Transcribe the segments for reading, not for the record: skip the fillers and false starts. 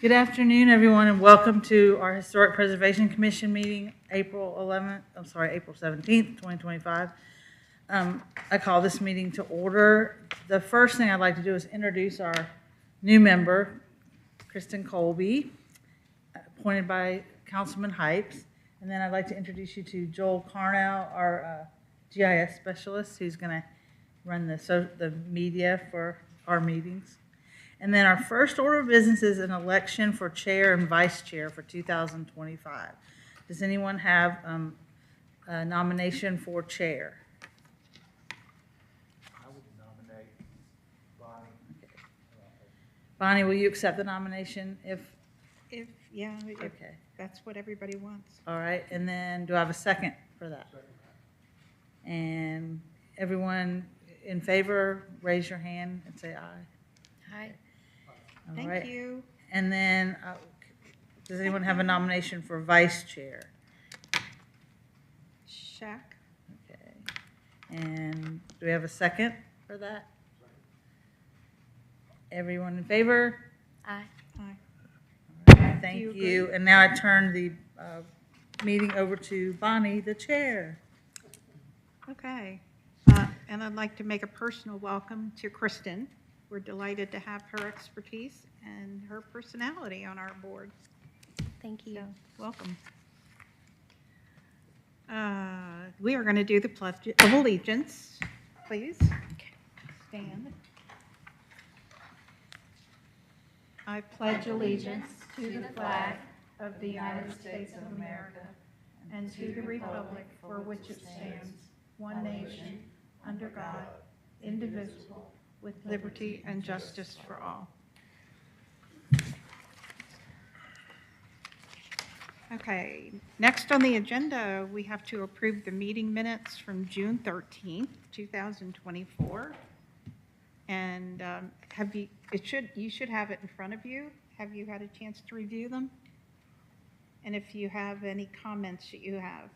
Good afternoon, everyone, and welcome to our Historic Preservation Commission meeting, April 17th, 2025. I call this meeting to order. The first thing I'd like to do is introduce our new member, Kristen Colby, appointed by Councilman Hypes. And then I'd like to introduce you to Joel Carnow, our GIS specialist, who's going to run the media for our meetings. And then our first order of business is an election for chair and vice chair for 2025. Does anyone have a nomination for chair? I would nominate Bonnie. Bonnie, will you accept the nomination if, Yeah, okay. that's what everybody wants. All right, and then do I have a second for that? And everyone in favor, raise your hand and say aye. Hi. All Thank right. you. And then, does anyone have a nomination for vice chair? Shaq. Okay. And do we have a second for that? Everyone in favor? Aye. Aye. Thank you you. agree? And now I turn the meeting over to Bonnie, the chair. Okay. And I'd like to make a personal welcome to Kristen. We're delighted to have her expertise and her personality on our board. Thank you. So, welcome. We are going to do the Pledge of Allegiance. Please stand. I pledge allegiance to the flag of the United States of America and to the republic for which it stands, one nation, under God, indivisible, with liberty and justice for all. Okay, next on the agenda, we have to approve the meeting minutes from June 13th, 2024. And you should have it in front of you. Have you had a chance to review them? And if you have any comments that you have.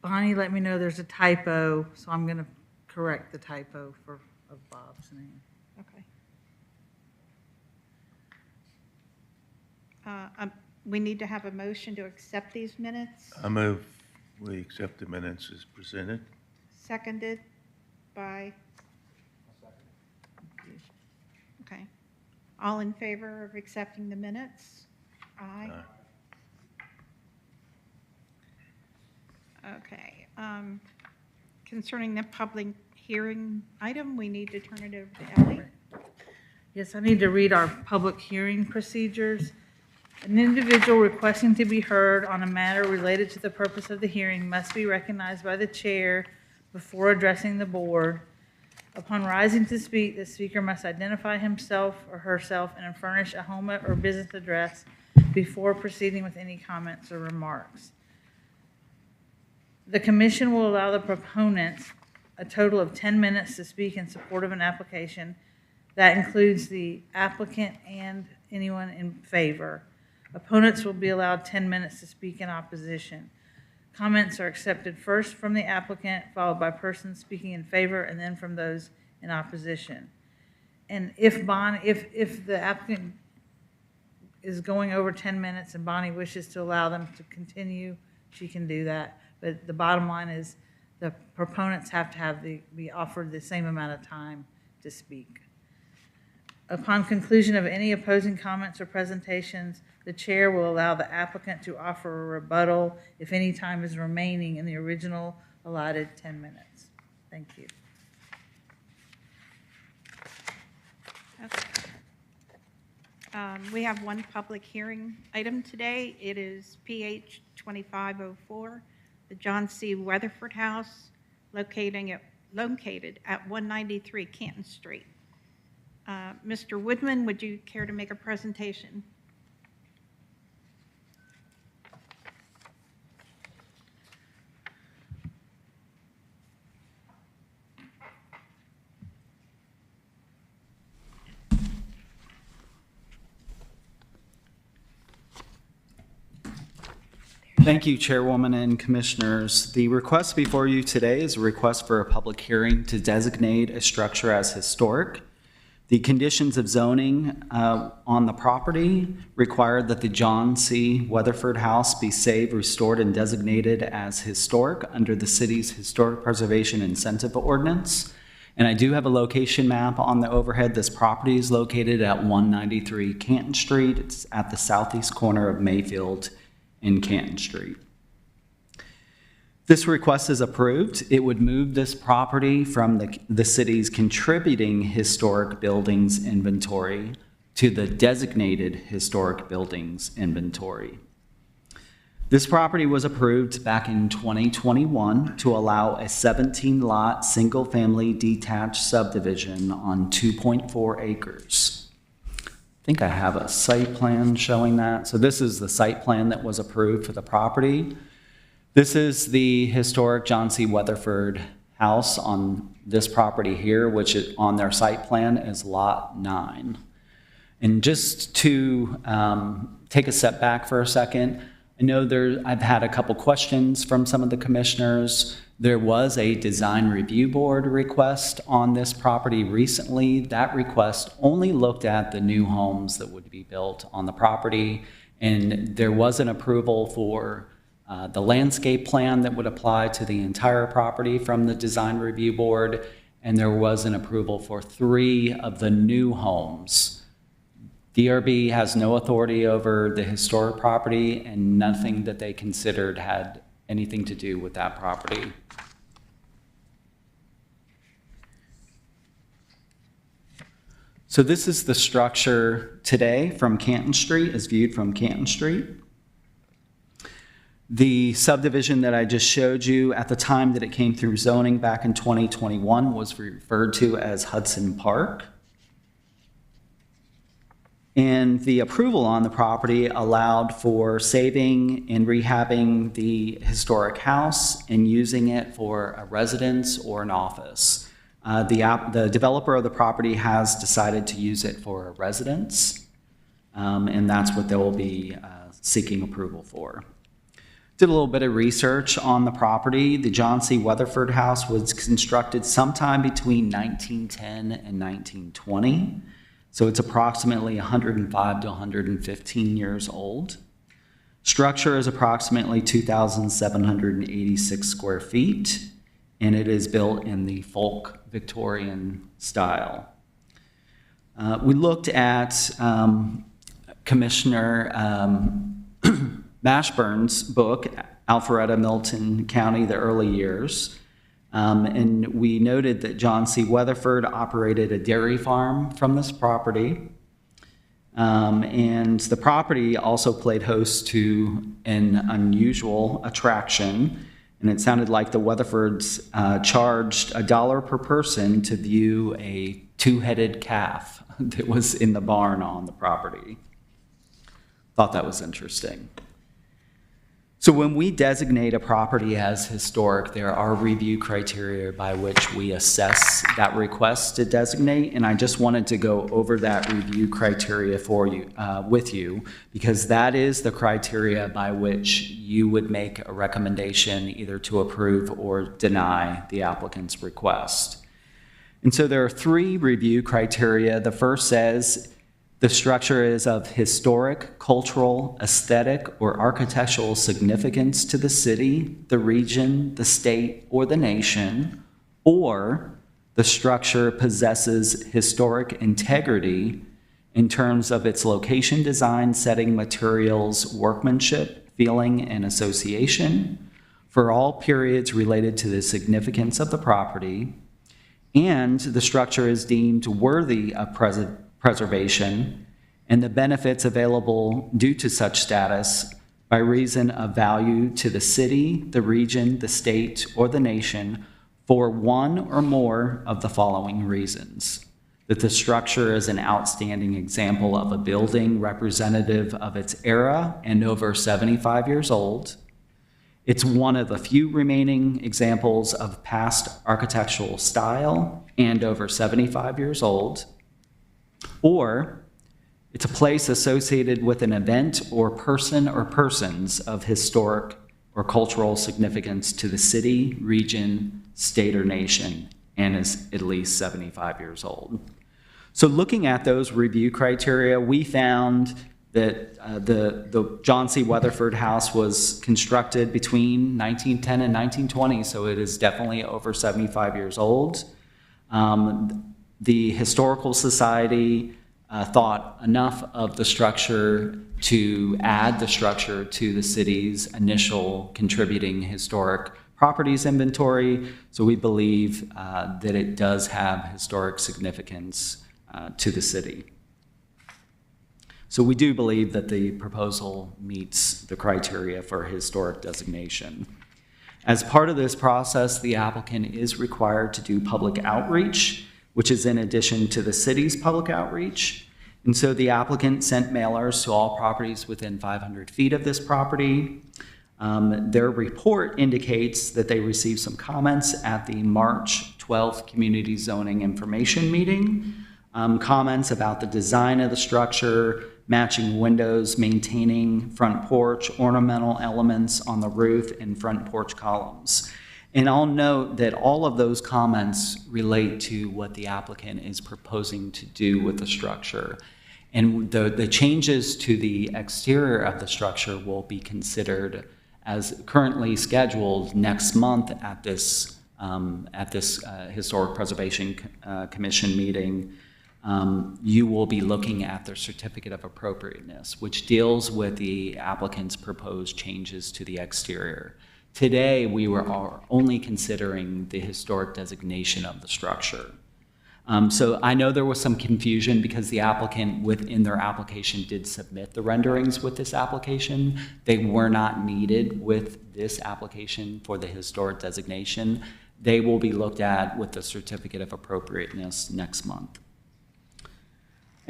Bonnie, let me know there's a typo, so I'm going to correct the typo of Bob's name. Okay. We need to have a motion to accept these minutes, I move we accept the minutes as presented. seconded by? Okay. All in favor of accepting the minutes? Aye. Okay. Concerning the public hearing item, we need to turn it over to Ellie. Yes, I need to read our public hearing procedures. An individual requesting to be heard on a matter related to the purpose of the hearing must be recognized by the chair before addressing the board. Upon rising to speak, the speaker must identify himself or herself and furnish a home or business address before proceeding with any comments or remarks. The commission will allow the proponents a total of 10 minutes to speak in support of an application. That includes the applicant and anyone in favor. Opponents will be allowed 10 minutes to speak in opposition. Comments are accepted first from the applicant, followed by persons speaking in favor, and then from those in opposition. And if the applicant is going over 10 minutes and Bonnie wishes to allow them to continue, she can do that. But the bottom line is the proponents have to be offered the same amount of time to speak. Upon conclusion of any opposing comments or presentations, the chair will allow the applicant to offer a rebuttal if any time is remaining in the original allotted 10 minutes. Thank you. Okay. We have one public hearing item today. It is PH 2504, the John C. Weatherford House, located at 193 Canton Street. Mr. Woodman, would you care to make a presentation? Thank you, Chairwoman and Commissioners. The request before you today is a request for a public hearing to designate a structure as historic. The conditions of zoning on the property required that the John C. Weatherford House be saved, restored, and designated as historic under the city's Historic Preservation Incentive Ordinance. And I do have a location map on the overhead. This property is located at 193 Canton Street. It's at the southeast corner of Mayfield and Canton Street. This request is approved. It would move this property from the city's contributing historic buildings inventory to the designated historic buildings inventory. This property was approved back in 2021 to allow a 17-lot, single-family detached subdivision on 2.4 acres. I think I have a site plan showing that. So this is the site plan that was approved for the property. This is the historic John C. Weatherford house on this property here, which is on their site plan is Lot 9. And just to take a step back for a second, I know I've had a couple questions from some of the commissioners. There was a design review board request on this property recently. That request only looked at the new homes that would be built on the property, and there was an approval for the landscape plan that would apply to the entire property from the design review board, and there was an approval for 3 of the new homes. DRB has no authority over the historic property, and nothing that they considered had anything to do with that property. So this is the structure today from Canton Street, as viewed from Canton Street. The subdivision that I just showed you at the time that it came through zoning back in 2021 was referred to as Hudson Park. And the approval on the property allowed for saving and rehabbing the historic house and using it for a residence or an office. The developer of the property has decided to use it for a residence, and that's what they will be seeking approval for. Did a little bit of research on the property. The John C. Weatherford House was constructed sometime between 1910 and 1920. So it's approximately 105 to 115 years old. Structure is approximately 2,786 square feet, and it is built in the folk Victorian style. We looked at Commissioner Mashburn's book, Alpharetta, Milton County, The Early Years. And we noted that John C. Weatherford operated a dairy farm from this property. And the property also played host to an unusual attraction. And it sounded like the Weatherfords charged $1 per person to view a 2-headed calf that was in the barn on the property. Thought that was interesting. So when we designate a property as historic, there are review criteria by which we assess that request to designate, and I just wanted to go over that review criteria for you, with you, because that is the criteria by which you would make a recommendation either to approve or deny the applicant's request. And so there are 3 review criteria. The first says the structure is of historic, cultural, aesthetic, or architectural significance to the city, the region, the state, or the nation, or the structure possesses historic integrity in terms of its location, design, setting, materials, workmanship, feeling, and association for all periods related to the significance of the property, and the structure is deemed worthy of preservation and the benefits available due to such status by reason of value to the city, the region, the state, or the nation for one or more of the following reasons: that the structure is an outstanding example of a building representative of its era and over 75 years old. It's one of the few remaining examples of past architectural style and over 75 years old. Or it's a place associated with an event or person or persons of historic or cultural significance to the city, region, state, or nation, and is at least 75 years old. So looking at those review criteria, we found that the John C. Weatherford House was constructed between 1910 and 1920, so it is definitely over 75 years old. The Historical Society thought enough of the structure to add the structure to the city's initial contributing historic properties inventory, so we believe that it does have historic significance to the city. So we do believe that the proposal meets the criteria for historic designation. As part of this process, the applicant is required to do public outreach, which is in addition to the city's public outreach. And so the applicant sent mailers to all properties within 500 feet of this property. Their report indicates that they received some comments at the March 12th Community Zoning Information Meeting. Comments about the design of the structure, matching windows, maintaining front porch, ornamental elements on the roof, and front porch columns. And I'll note that all of those comments relate to what the applicant is proposing to do with the structure. And the changes to the exterior of the structure will be considered as currently scheduled next month at this Historic Preservation Commission meeting. You will be looking at their certificate of appropriateness, which deals with the applicant's proposed changes to the exterior. Today, we are only considering the historic designation of the structure. So I know there was some confusion because the applicant within their application did submit the renderings with this application. They were not needed with this application for the historic designation. They will be looked at with the certificate of appropriateness next month.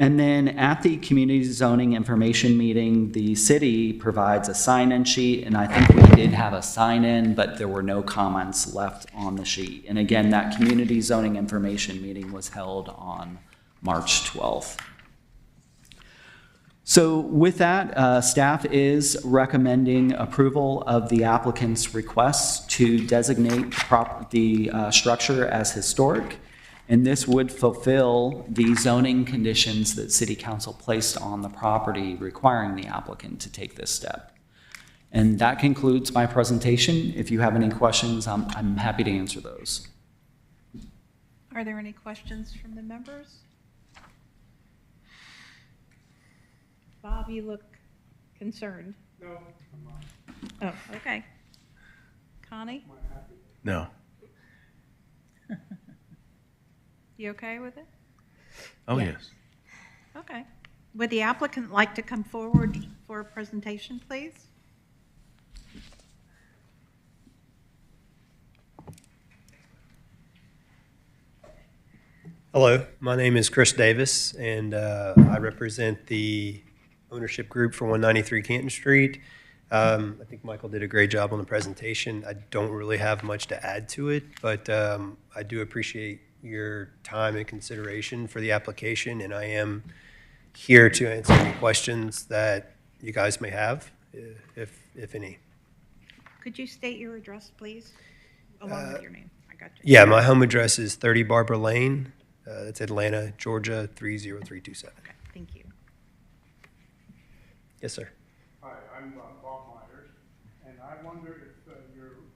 And then at the community zoning information meeting, the city provides a sign-in sheet, and I think we did have a sign-in, but there were no comments left on the sheet. And again, that community zoning information meeting was held on March 12th. So with that, staff is recommending approval of the applicant's request to designate the structure as historic. And this would fulfill the zoning conditions that City Council placed on the property requiring the applicant to take this step. And that concludes my presentation. If you have any questions, I'm happy to answer those. Are there any questions from the members? Bob, you look concerned. No, I'm not. Oh, okay. Connie, No. you okay with it? Oh, Yeah. yes. Okay. Would the applicant like to come forward for a presentation, please? Hello, my name is Chris Davis, and I represent the ownership group for 193 Canton Street. I think Michael did a great job on the presentation. I don't really have much to add to it, but I do appreciate your time and consideration for the application, and I am here to answer any questions that you guys may have, if any. Could you state your address, please, along with your name? I got you. Yeah, my home address is 30 Barbara Lane. That's Atlanta, Georgia, 30327. Okay, thank you. Yes, sir. Hi, I'm Bob Myers, and I wonder if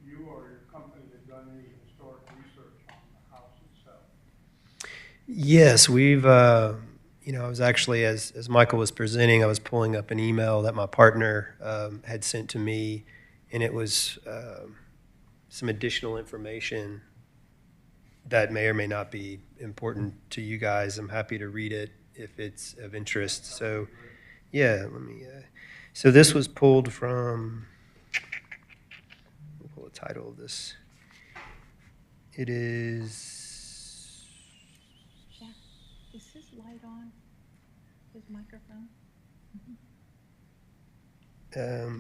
you or your company have done any historic research on the house itself. Yes, we've, I was actually, as Michael was presenting, I was pulling up an email that my partner had sent to me, and it was some additional information that may or may not be important to you guys. I'm happy to read it if it's of interest. So, yeah, let me, so this was pulled from, we'll pull the title of this. It is, Jack, is his light on? His microphone?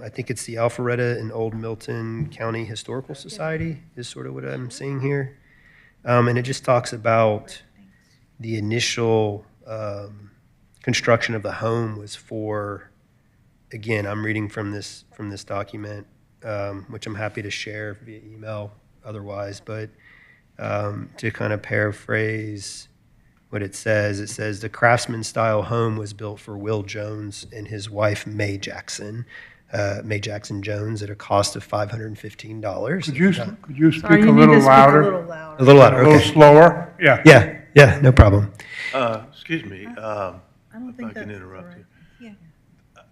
I think it's the Alpharetta and Old Milton County Historical Society is sort of what I'm seeing here. And it just talks about Thanks. the initial construction of the home was for, again, I'm reading from this document, which I'm happy to share via email otherwise, but to kind of paraphrase what it says. It says the craftsman-style home was built for Will Jones and his wife May Jackson Jones, at a cost of $515. Could you speak Sorry, a you need little to speak a louder? little A louder. little louder, A little okay. slower? Yeah. Yeah, no problem. Excuse me, I don't if think I can that's interrupt correct. you. Yeah.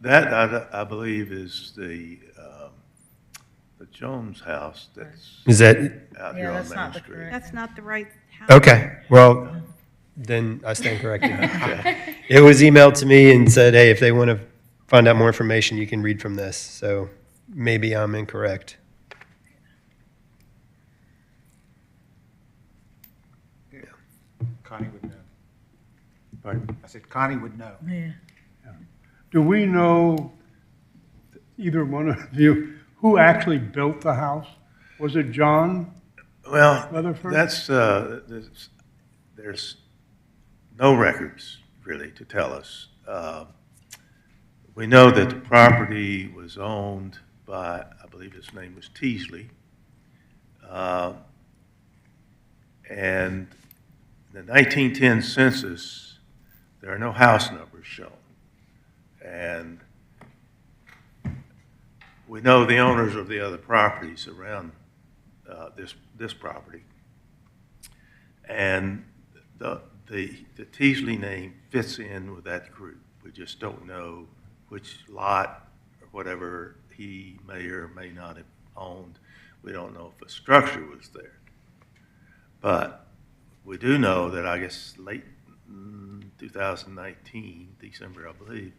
That, I believe, is the Jones house that's Is that, out Yeah, here on that's Main not the Street. correct. That's not the right house. okay, well, then I stand corrected. It was emailed to me and said, hey, if they want to find out more information, you can read from this. So maybe I'm incorrect. Connie would know. Pardon? I said Connie would know. Yeah. Do we know, either one of you, who actually built the house? Was it John? Well, Weatherford? that's, there's no records really to tell us. We know that the property was owned by, I believe his name was Teasley. And the 1910 census, there are no house numbers shown. And we know the owners of the other properties around this property. And the Teasley name fits in with that group. We just don't know which lot or whatever he may or may not have owned. We don't know if a structure was there. But we do know that, I guess, late 2019, December, I believe,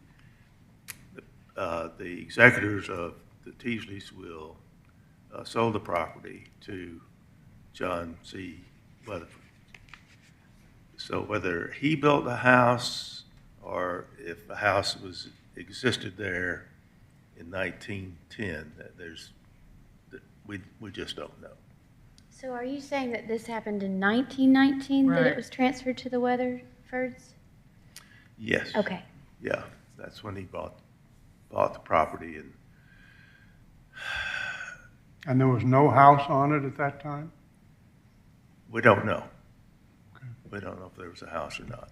the executors of the Teasleys will sold the property to John C. Weatherford. So whether he built the house or if a house existed there in 1910, we just don't know. So are you saying that this happened in 1919, that Right. it was transferred to the Weatherfords? Yes. Okay. Yeah, that's when he bought the property, and And there was no house on it at that time? we don't know. We don't know if there was a house or not.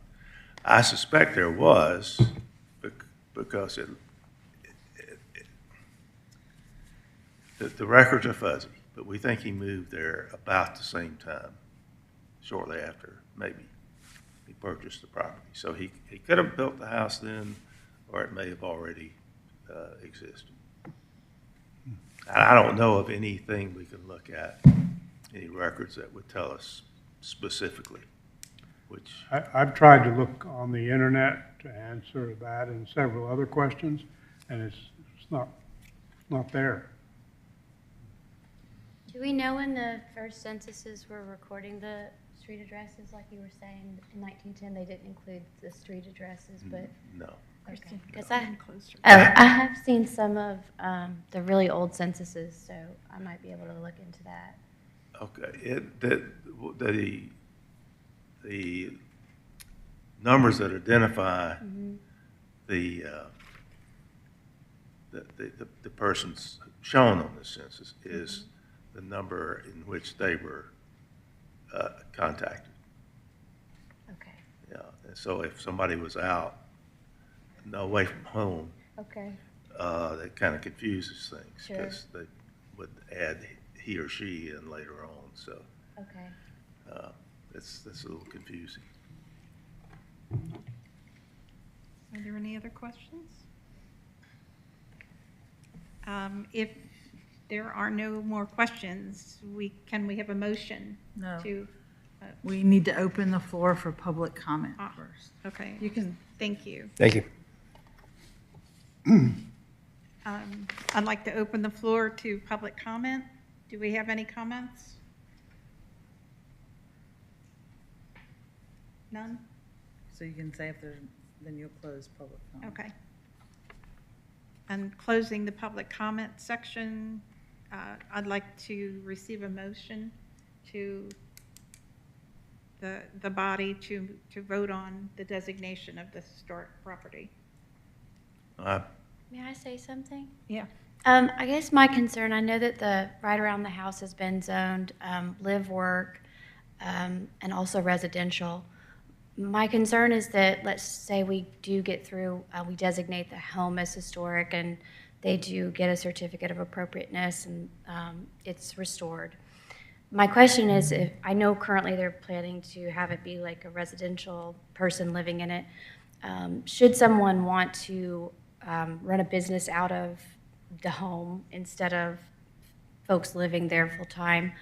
I suspect there was because the records are fuzzy, but we think he moved there about the same time, shortly after, maybe, he purchased the property. So he could have built the house then, or it may have already existed. I don't know of anything we can look at, any records that would tell us specifically which. I've tried to look on the internet to answer that and several other questions, and it's not there. Do we know when the first censuses were recording the street addresses, like you were saying, in 1910, they didn't include the street addresses, but, No. okay. Because I Closer. have seen some of the really old censuses, so I might be able to look into that. Okay, the numbers that identify the persons shown on the census is the number in which they were contacted. Okay. Yeah, and so if somebody was out, away from home, Okay. that kind of confuses things Sure. because they would add he or she in later on, so Okay. that's a little confusing. Are there any other questions? If there are no more questions, can we have a motion No. to, We need to open the floor for public comment Ah. first. okay, You can, thank you. Thank you. I'd like to open the floor to public comment. Do we have any comments? None? so you can say if there's, then you'll close public comment. Okay. And closing the public comment section, I'd like to receive a motion to the body to vote on the designation of the historic property. May I say something? Yeah. I guess my concern, I know that right around the house has been zoned live, work, and also residential. My concern is that, let's say we do get through, we designate the home as historic, and they do get a certificate of appropriateness, and it's restored. My question is, if, I know currently they're planning to have it be like a residential person living in it. Should someone want to run a business out of the home instead of folks living there full-time,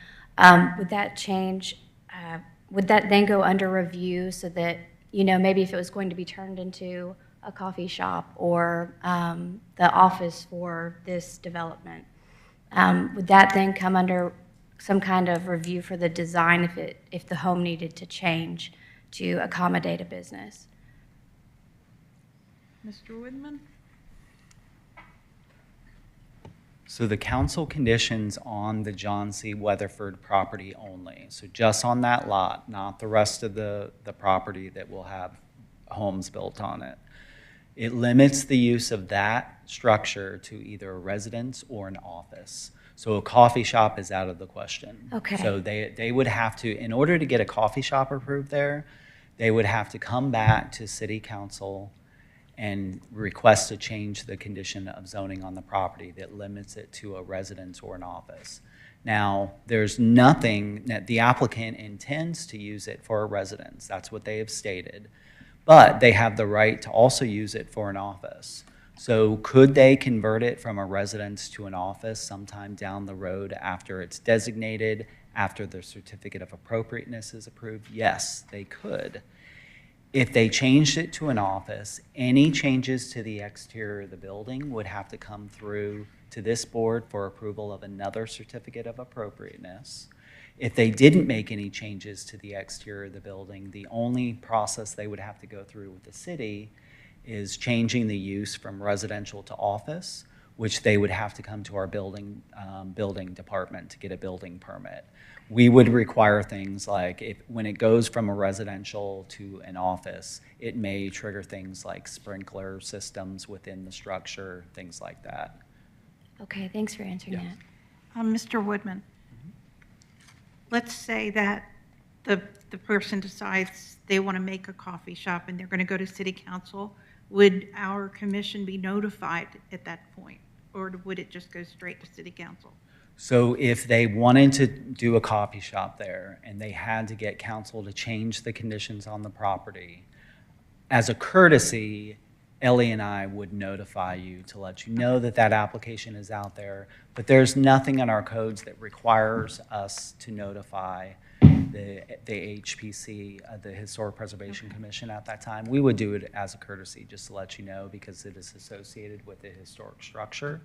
would that change? Would that then go under review so that, you know, maybe if it was going to be turned into a coffee shop or the office for this development, would that then come under some kind of review for the design if the home needed to change to accommodate a business? Mr. Woodman? So the council conditions on the John C. Weatherford property only. So just on that lot, not the rest of the property that will have homes built on it. It limits the use of that structure to either a residence or an office. So a coffee shop is out of the question. Okay. So they would have to, in order to get a coffee shop approved there, they would have to come back to city council and request to change the condition of zoning on the property that limits it to a residence or an office. Now, there's nothing that the applicant intends to use it for a residence. That's what they have stated. But they have the right to also use it for an office. So could they convert it from a residence to an office sometime down the road after it's designated, after the certificate of appropriateness is approved? Yes, they could. If they changed it to an office, any changes to the exterior of the building would have to come through to this board for approval of another certificate of appropriateness. If they didn't make any changes to the exterior of the building, the only process they would have to go through with the city is changing the use from residential to office, which they would have to come to our building department to get a building permit. We would require things like when it goes from a residential to an office, it may trigger things like sprinkler systems within the structure, things like that. Okay, thanks for answering Yeah. that. Mr. Woodman, let's say that the person decides they want to make a coffee shop and they're going to go to city council. Would our commission be notified at that point, or would it just go straight to city council? So if they wanted to do a coffee shop there and they had to get council to change the conditions on the property, as a courtesy, Ellie and I would notify you to let you know that that application is out there. But there's nothing in our codes that requires us to notify the HPC, the Historic Preservation Commission at that time. We would do it as a courtesy, just to let you know, because it is associated with the historic structure.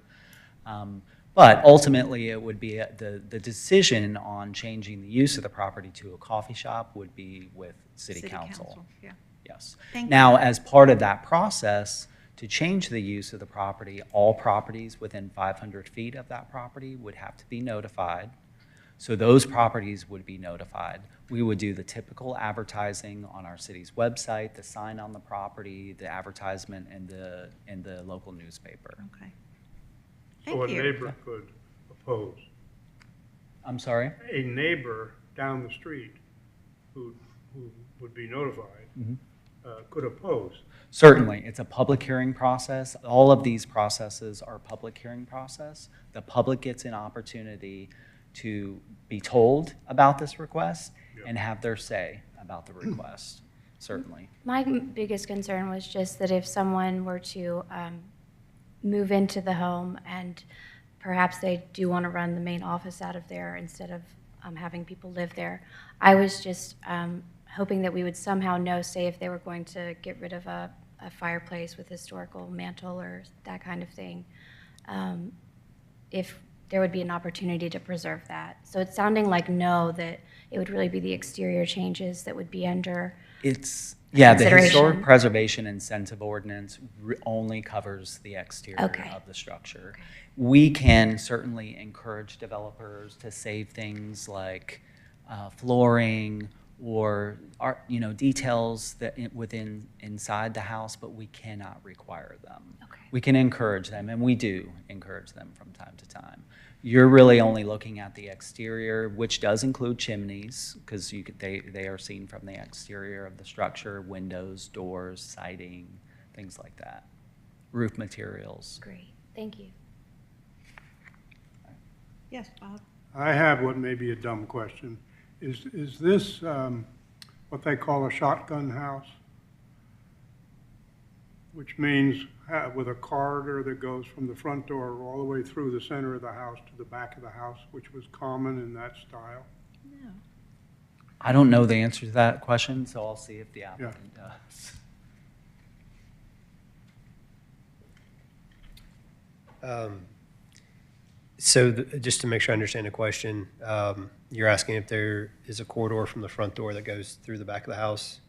But ultimately, it would be the decision on changing the use of the property to a coffee shop would be with city council. Yeah. Yes. Thank you. Now, as part of that process, to change the use of the property, all properties within 500 feet of that property would have to be notified. So those properties would be notified. We would do the typical advertising on our city's website, the sign on the property, the advertisement in the local newspaper. Okay. So a Thank you. neighbor could oppose. I'm sorry? A neighbor down the street who would be notified could oppose. Certainly, it's a public hearing process. All of these processes are public hearing process. The public gets an opportunity to be told about this request and have their say about the request, certainly. My biggest concern was just that if someone were to move into the home and perhaps they do want to run the main office out of there instead of having people live there, I was just hoping that we would somehow know, say if they were going to get rid of a fireplace with historical mantle or that kind of thing, if there would be an opportunity to preserve that. So it's sounding like no, that it would really be the exterior changes that would be under. It's, yeah, the Consideration. Historic Preservation Incentive Ordinance only covers the exterior Okay. of the structure. Okay. We can certainly encourage developers to save things like flooring or details that inside the house, but we cannot require them. Okay. We can encourage them, and we do encourage them from time to time. You're really only looking at the exterior, which does include chimneys, because they are seen from the exterior of the structure, windows, doors, siding, things like that, roof materials. Great, thank you. Yes, Bob? I have what may be a dumb question. Is this what they call a shotgun house? Which means with a corridor that goes from the front door all the way through the center of the house to the back of the house, which was common in that style? No. I don't know the answer to that question, so I'll see if the applicant does. So just to make sure I understand the question, you're asking if there is a corridor from the front door that goes through the back of the house?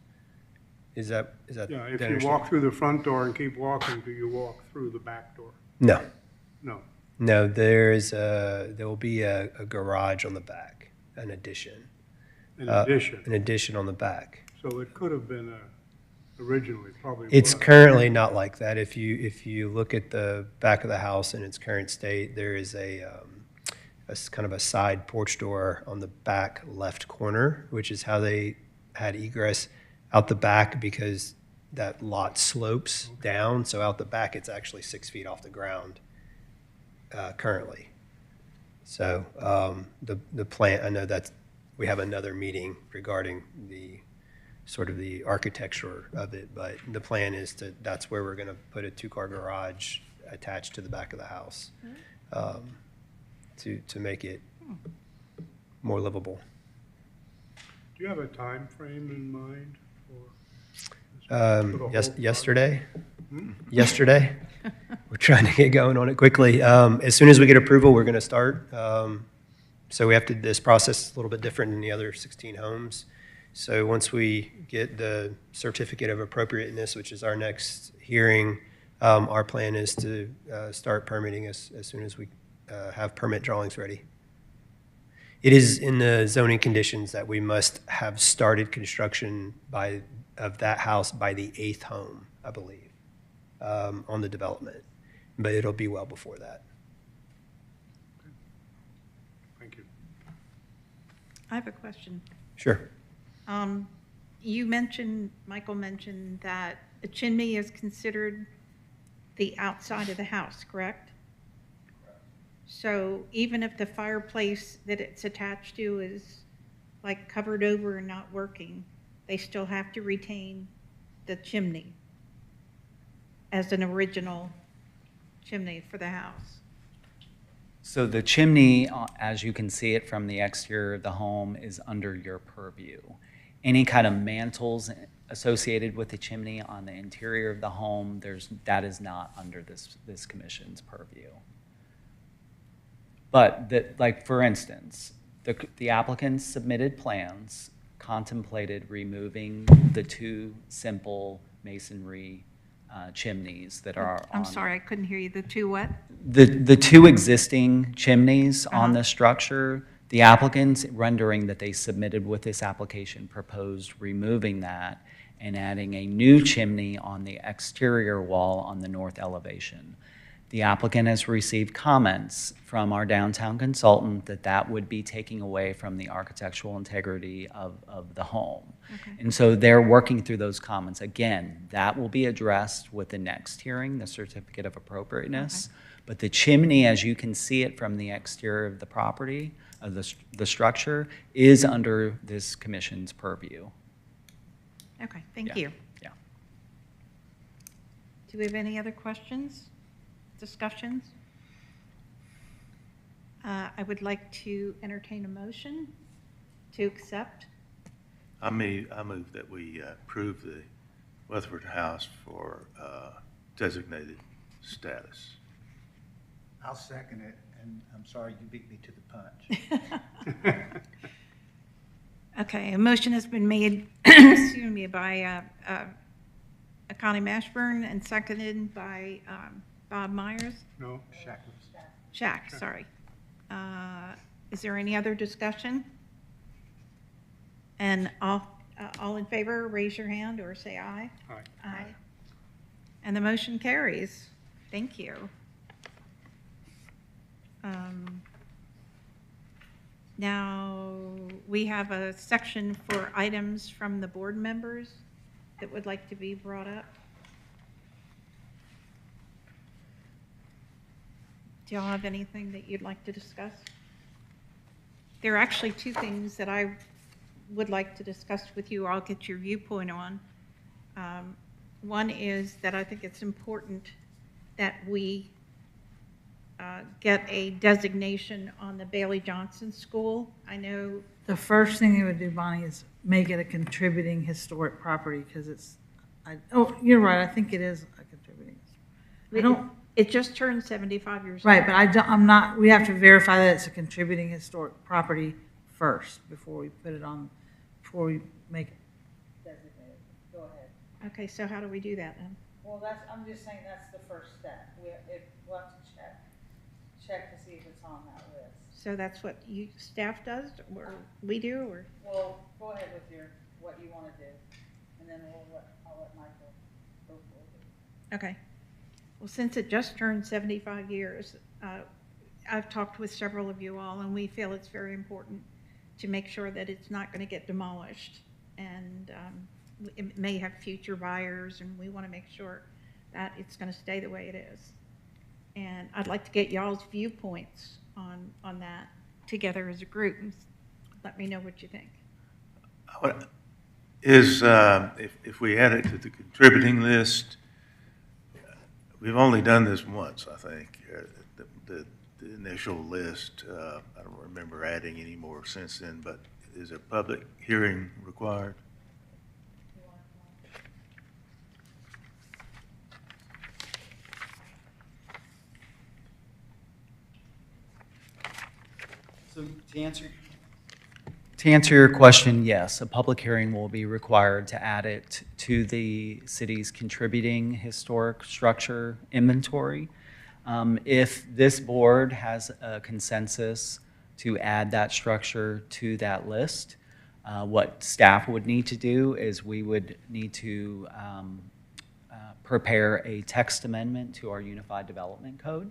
Is that? Yeah, if the you understanding? walk through the front door and keep walking, do you walk through the back door? No, No. no, there will be a garage on the back, an addition. In An addition, addition on the back. so it could have been originally probably It's was. currently not like that. If you look at the back of the house in its current state, there is a kind of a side porch door on the back left corner, which is how they had egress out the back because that lot slopes down. So out the back, it's actually 6 feet off the ground currently. So the plan, I know that we have another meeting regarding the sort of the architecture of it, but the plan is that's where we're going to put a 2-car garage attached to the back of the house to make it more livable. Do you have a time frame in mind for the whole project? Yesterday, yesterday, we're trying to get going on it quickly. As soon as we get approval, we're going to start. So we have to, this process is a little bit different than the other 16 homes. So once we get the certificate of appropriateness, which is our next hearing, our plan is to start permitting as soon as we have permit drawings ready. It is in the zoning conditions that we must have started construction of that house by the 8th home, I believe, on the development. But it'll be well before that. Thank you. I have a question. Sure. Michael mentioned that a chimney is considered the outside of the house, correct? So even if the fireplace that it's attached to is like covered over and not working, they still have to retain the chimney as an original chimney for the house. So the chimney, as you can see it from the exterior of the home, is under your purview. Any kind of mantles associated with the chimney on the interior of the home, that is not under this commission's purview. But like for instance, the applicant submitted plans contemplated removing the 2 simple masonry chimneys that are on. I'm sorry, I couldn't hear you. The two what? The 2 existing chimneys on the structure, the applicants rendering that they submitted with this application proposed removing that and adding a new chimney on the exterior wall on the north elevation. The applicant has received comments from our downtown consultant that would be taking away from the architectural integrity of the home. Okay. And so they're working through those comments. Again, that will be addressed with the next hearing, the certificate of appropriateness. Okay. But the chimney, as you can see it from the exterior of the property, of the structure, is under this commission's purview. Okay, thank Yeah. you. Yeah. Do we have any other questions, discussions? I would like to entertain a motion to accept. I move that we approve the Weatherford House for designated status. I'll second it, and I'm sorry you beat me to the punch. Okay, a motion has been made, excuse me, by Connie Mashburn and seconded by Bob Myers. No? Shack, sorry. Is there any other discussion? And all in favor, raise your hand or say aye. Aye. Aye. And the motion carries. Thank you. Now, we have a section for items from the board members that would like to be brought up. Do y'all have anything that you'd like to discuss? There are actually two things that I would like to discuss with you. I'll get your viewpoint on. One is that I think it's important that we get a designation on the Bailey Johnson School. I know, The first thing you would do, Bonnie, is make it a contributing historic property, because it's, you're right, I think it is a contributing. I don't, it just turned 75 years old. right, but I'm not, we have to verify that it's a contributing historic property first, before we put it on, before we make it designated. Go ahead. Okay, so how do we do that then? Well, I'm just saying that's the first step. We'll have to check to see if it's on that list. So that's what staff does, or we do, or? Well, go ahead with what you want to do, and then I'll let Michael go forward. Okay. Well, since it just turned 75 years, I've talked with several of you all, and we feel it's very important to make sure that it's not going to get demolished. And it may have future buyers, and we want to make sure that it's going to stay the way it is. And I'd like to get y'all's viewpoints on that together as a group, and let me know what you think. If we add it to the contributing list, we've only done this once, I think, the initial list. I don't remember adding any more since then, but is a public hearing required? So to answer your question, yes, a public hearing will be required to add it to the city's contributing historic structure inventory. If this board has a consensus to add that structure to that list, what staff would need to do is we would need to prepare a text amendment to our Unified Development Code.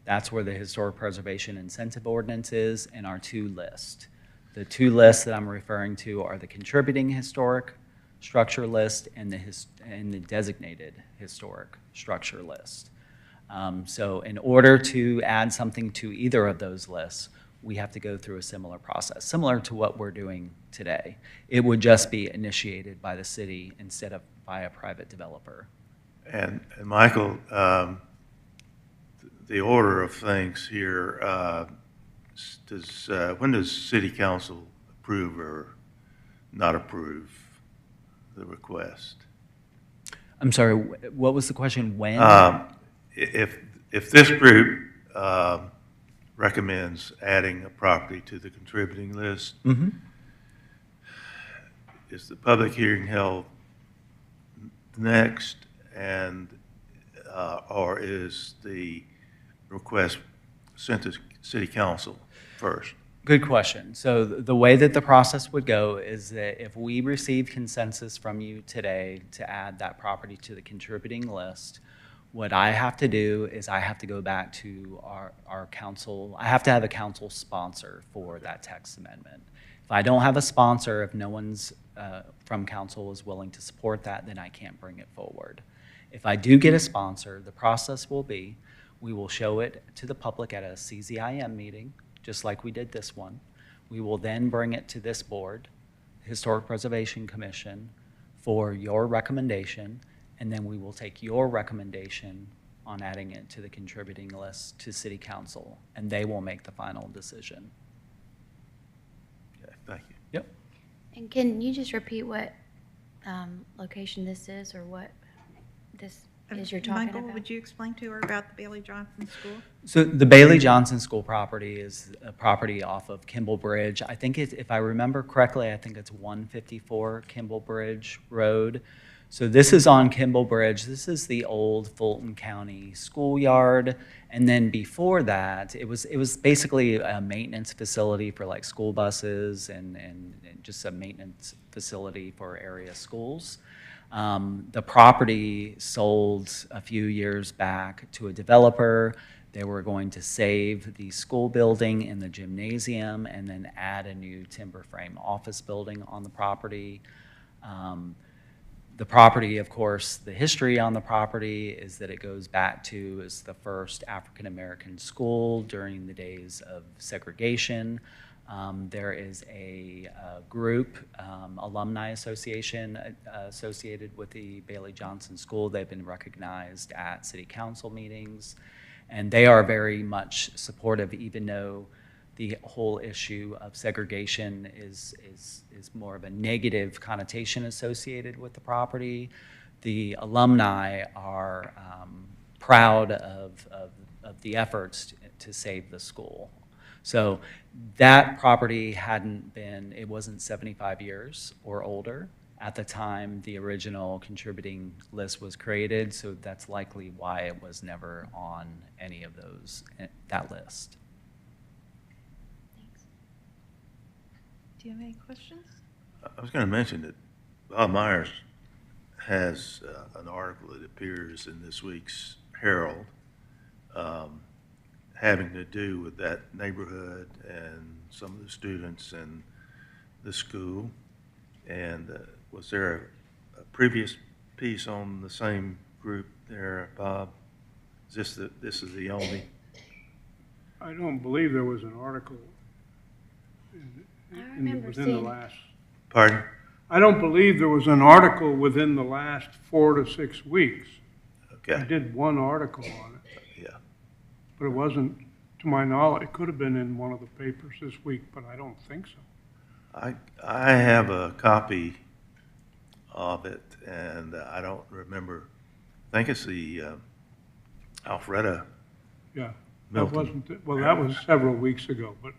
That's where the Historic Preservation Incentive Ordinance is in our two lists. The two lists that I'm referring to are the contributing historic structure list and the designated historic structure list. So in order to add something to either of those lists, we have to go through a similar process, similar to what we're doing today. It would just be initiated by the city instead of by a private developer. And Michael, the order of things here, when does city council approve or not approve the request? I'm sorry, what was the question? When? If this group recommends adding a property to the contributing list, is the public hearing held next, and or is the request sent to city council first? Good question. So the way that the process would go is that if we receive consensus from you today to add that property to the contributing list, what I have to do is I have to go back to our council. I have to have a council sponsor for that text amendment. If I don't have a sponsor, if no one's from council is willing to support that, then I can't bring it forward. If I do get a sponsor, the process will be we will show it to the public at a CZIM meeting, just like we did this one. We will then bring it to this board, Historic Preservation Commission, for your recommendation, and then we will take your recommendation on adding it to the contributing list to City Council, and they will make the final decision. Okay, thank you. Yep. And can you just repeat what location this is, or what this is you're talking Michael, about? would you explain to her about the Bailey Johnson School? So the Bailey Johnson School property is a property off of Kimball Bridge. I think if I remember correctly, I think it's 154 Kimball Bridge Road. So this is on Kimball Bridge. This is the old Fulton County schoolyard. And then before that, it was basically a maintenance facility for like school buses and just a maintenance facility for area schools. The property sold a few years back to a developer. They were going to save the school building and the gymnasium and then add a new timber frame office building on the property. The property, of course, the history on the property is that it goes back to as the first African-American school during the days of segregation. There is a group, alumni association associated with the Bailey Johnson School. They've been recognized at city council meetings, and they are very much supportive, even though the whole issue of segregation is more of a negative connotation associated with the property. The alumni are proud of the efforts to save the school. So that property it wasn't 75 years or older at the time the original contributing list was created, so that's likely why it was never on any of that list. Do you have any questions? I was going to mention that Bob Myers has an article that appears in this week's Herald having to do with that neighborhood and some of the students and the school. And was there a previous piece on the same group there, Bob? This is the only? I don't believe there was an article I remember within the seeing- last, Pardon? I don't believe there was an article within the last 4 to 6 weeks. I Okay, did one article on it, yeah. but it wasn't, to my knowledge, it could have been in one of the papers this week, but I don't think so. I have a copy of it, and I don't remember. I think it's the Alfreda Yeah. That Milton. wasn't, well, that was several weeks ago, but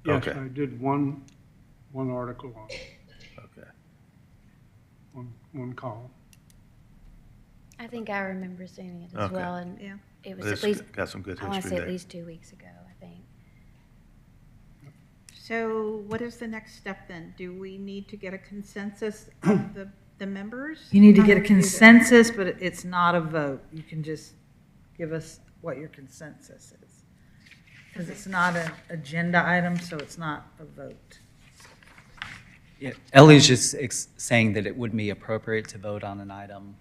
yes, Okay. I did one article on it, Okay. one column. I think I remember seeing it as Okay. well, and Yeah. it was But at it's least, got some good I want to history say at there. least 2 weeks ago, I think. So what is the next step then? Do we need to get a consensus of the members? You need to How get a do we do that? consensus, but it's not a vote. You can just give us what your consensus is. Because it's not an agenda item, so it's not a vote. Yeah, Ellie's just saying that it wouldn't be appropriate to vote on an item.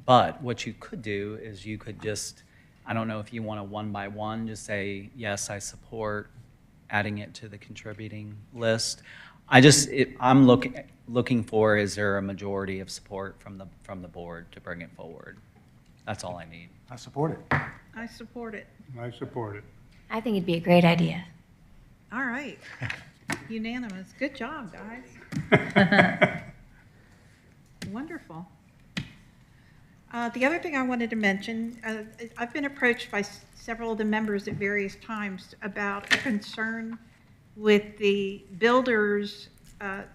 But what you could do is you could just, I don't know if you want to one by one, just say, yes, I support adding it to the contributing list. I'm looking for, is there a majority of support from the board to bring it forward? That's all I need. I support it. I support it. I support it. I think it'd be a great idea. All right. Unanimous. Good job, guys. Wonderful. The other thing I wanted to mention, I've been approached by several of the members at various times about a concern with the builders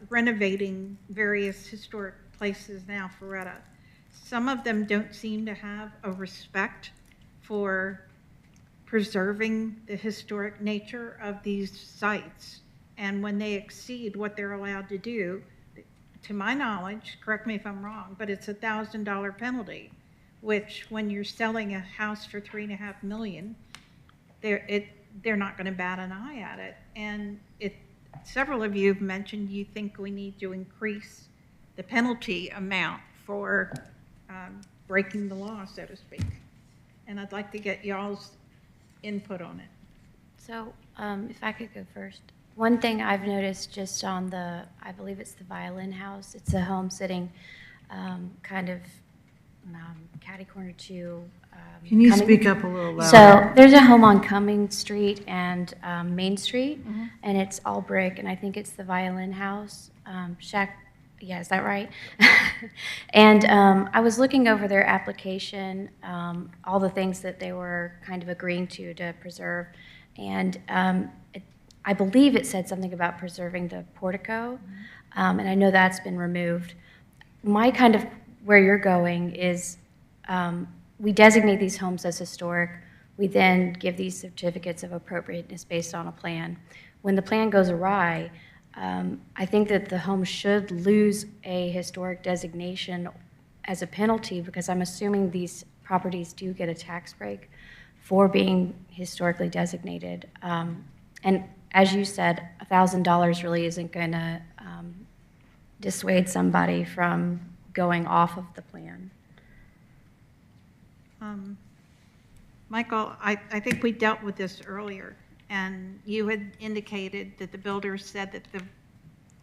renovating various historic places now for Retta. Some of them don't seem to have a respect for preserving the historic nature of these sites. And when they exceed what they're allowed to do, to my knowledge, correct me if I'm wrong, but it's a $1,000 penalty, which when you're selling a house for $3.5 million, they're not going to bat an eye at it. And several of you have mentioned you think we need to increase the penalty amount for breaking the law, so to speak. And I'd like to get y'all's input on it. So if I could go first. One thing I've noticed just on I believe it's the Violin House, it's a home sitting kind of catty corner to. Can you Cumming- speak up a little louder? So there's a home on Cumming Street and Main Street, Mm-hmm. and it's all brick, and I think it's the Violin House. Yeah, is that right? And I was looking over their application, all the things that they were kind of agreeing to preserve, and I believe it said something about preserving the portico, and I know that's been removed. My kind of where you're going is we designate these homes as historic. We then give these certificates of appropriateness based on a plan. When the plan goes awry, I think that the home should lose a historic designation as a penalty because I'm assuming these properties do get a tax break for being historically designated. And as you said, $1,000 really isn't going to dissuade somebody from going off of the plan. Michael, I think we dealt with this earlier, and you had indicated that the builders said that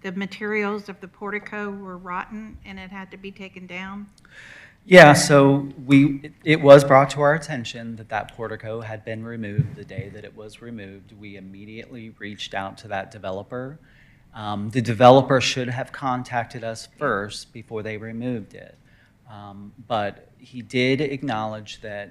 the materials of the portico were rotten and it had to be taken down. Yeah, so it was brought to our attention that that portico had been removed. The day that it was removed, we immediately reached out to that developer. The developer should have contacted us first before they removed it. But he did acknowledge that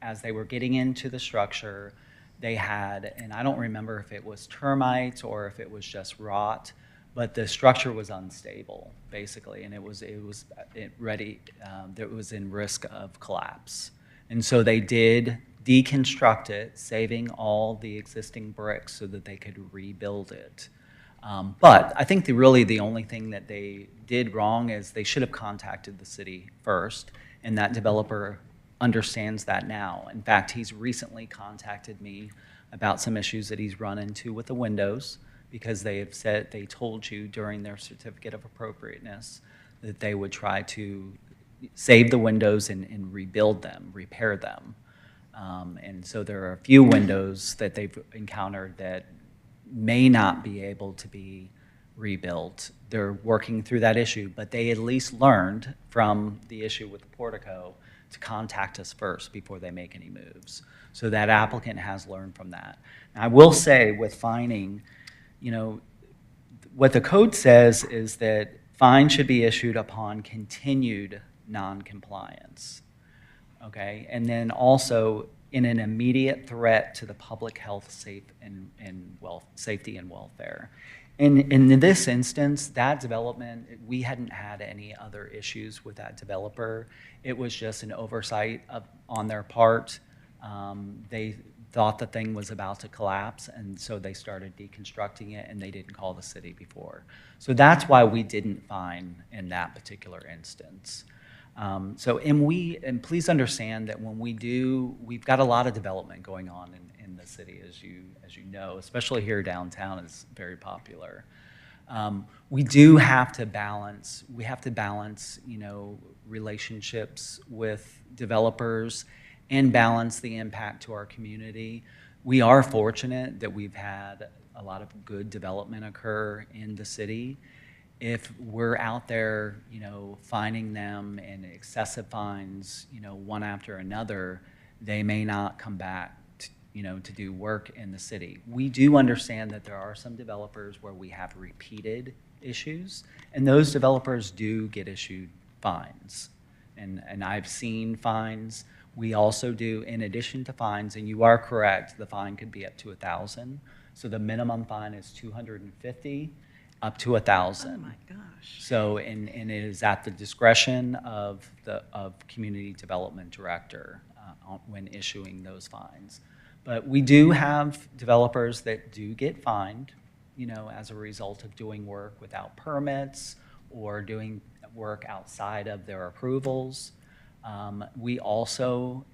as they were getting into the structure, they had, and I don't remember if it was termites or if it was just rot, but the structure was unstable, basically, and it was in risk of collapse. And so they did deconstruct it, saving all the existing bricks so that they could rebuild it. But I think really the only thing that they did wrong is they should have contacted the city first, and that developer understands that now. In fact, he's recently contacted me about some issues that he's run into with the windows, because they told you during their certificate of appropriateness that they would try to save the windows and rebuild them, repair them. And so there are a few windows that they've encountered that may not be able to be rebuilt. They're working through that issue, but they at least learned from the issue with the portico to contact us first before they make any moves. So that applicant has learned from that. Now, I will say with fining, what the code says is that fines should be issued upon continued non-compliance, okay? And then also in an immediate threat to the public health, safety and welfare. In this instance, that development, we hadn't had any other issues with that developer. It was just an oversight on their part. They thought the thing was about to collapse, and so they started deconstructing it, and they didn't call the city before. So that's why we didn't fine in that particular instance. And please understand that when we've got a lot of development going on in the city, as you know, especially here downtown is very popular. We have to balance, relationships with developers and balance the impact to our community. We are fortunate that we've had a lot of good development occur in the city. If we're out there, fining them in excessive fines, one after another, they may not come back, to do work in the city. We do understand that there are some developers where we have repeated issues, and those developers do get issued fines. And I've seen fines. We also do, in addition to fines, and you are correct, the fine could be up to $1,000. So the minimum fine is $250. Up to $1,000. Oh my gosh. So, and it is at the discretion of community development director when issuing those fines. But we do have developers that do get fined, as a result of doing work without permits or doing work outside of their approvals. We also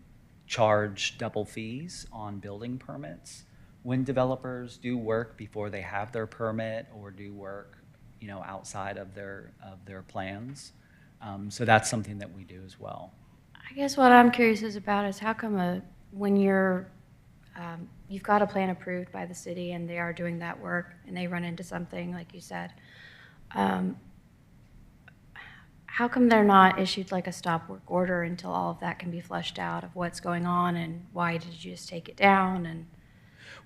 charge double fees on building permits when developers do work before they have their permit or do work, outside of their plans. So that's something that we do as well. I guess what I'm curious about is how come when you've got a plan approved by the city and they are doing that work and they run into something, like you said, how come they're not issued like a stop work order until all of that can be fleshed out of what's going on and why did you just take it down? And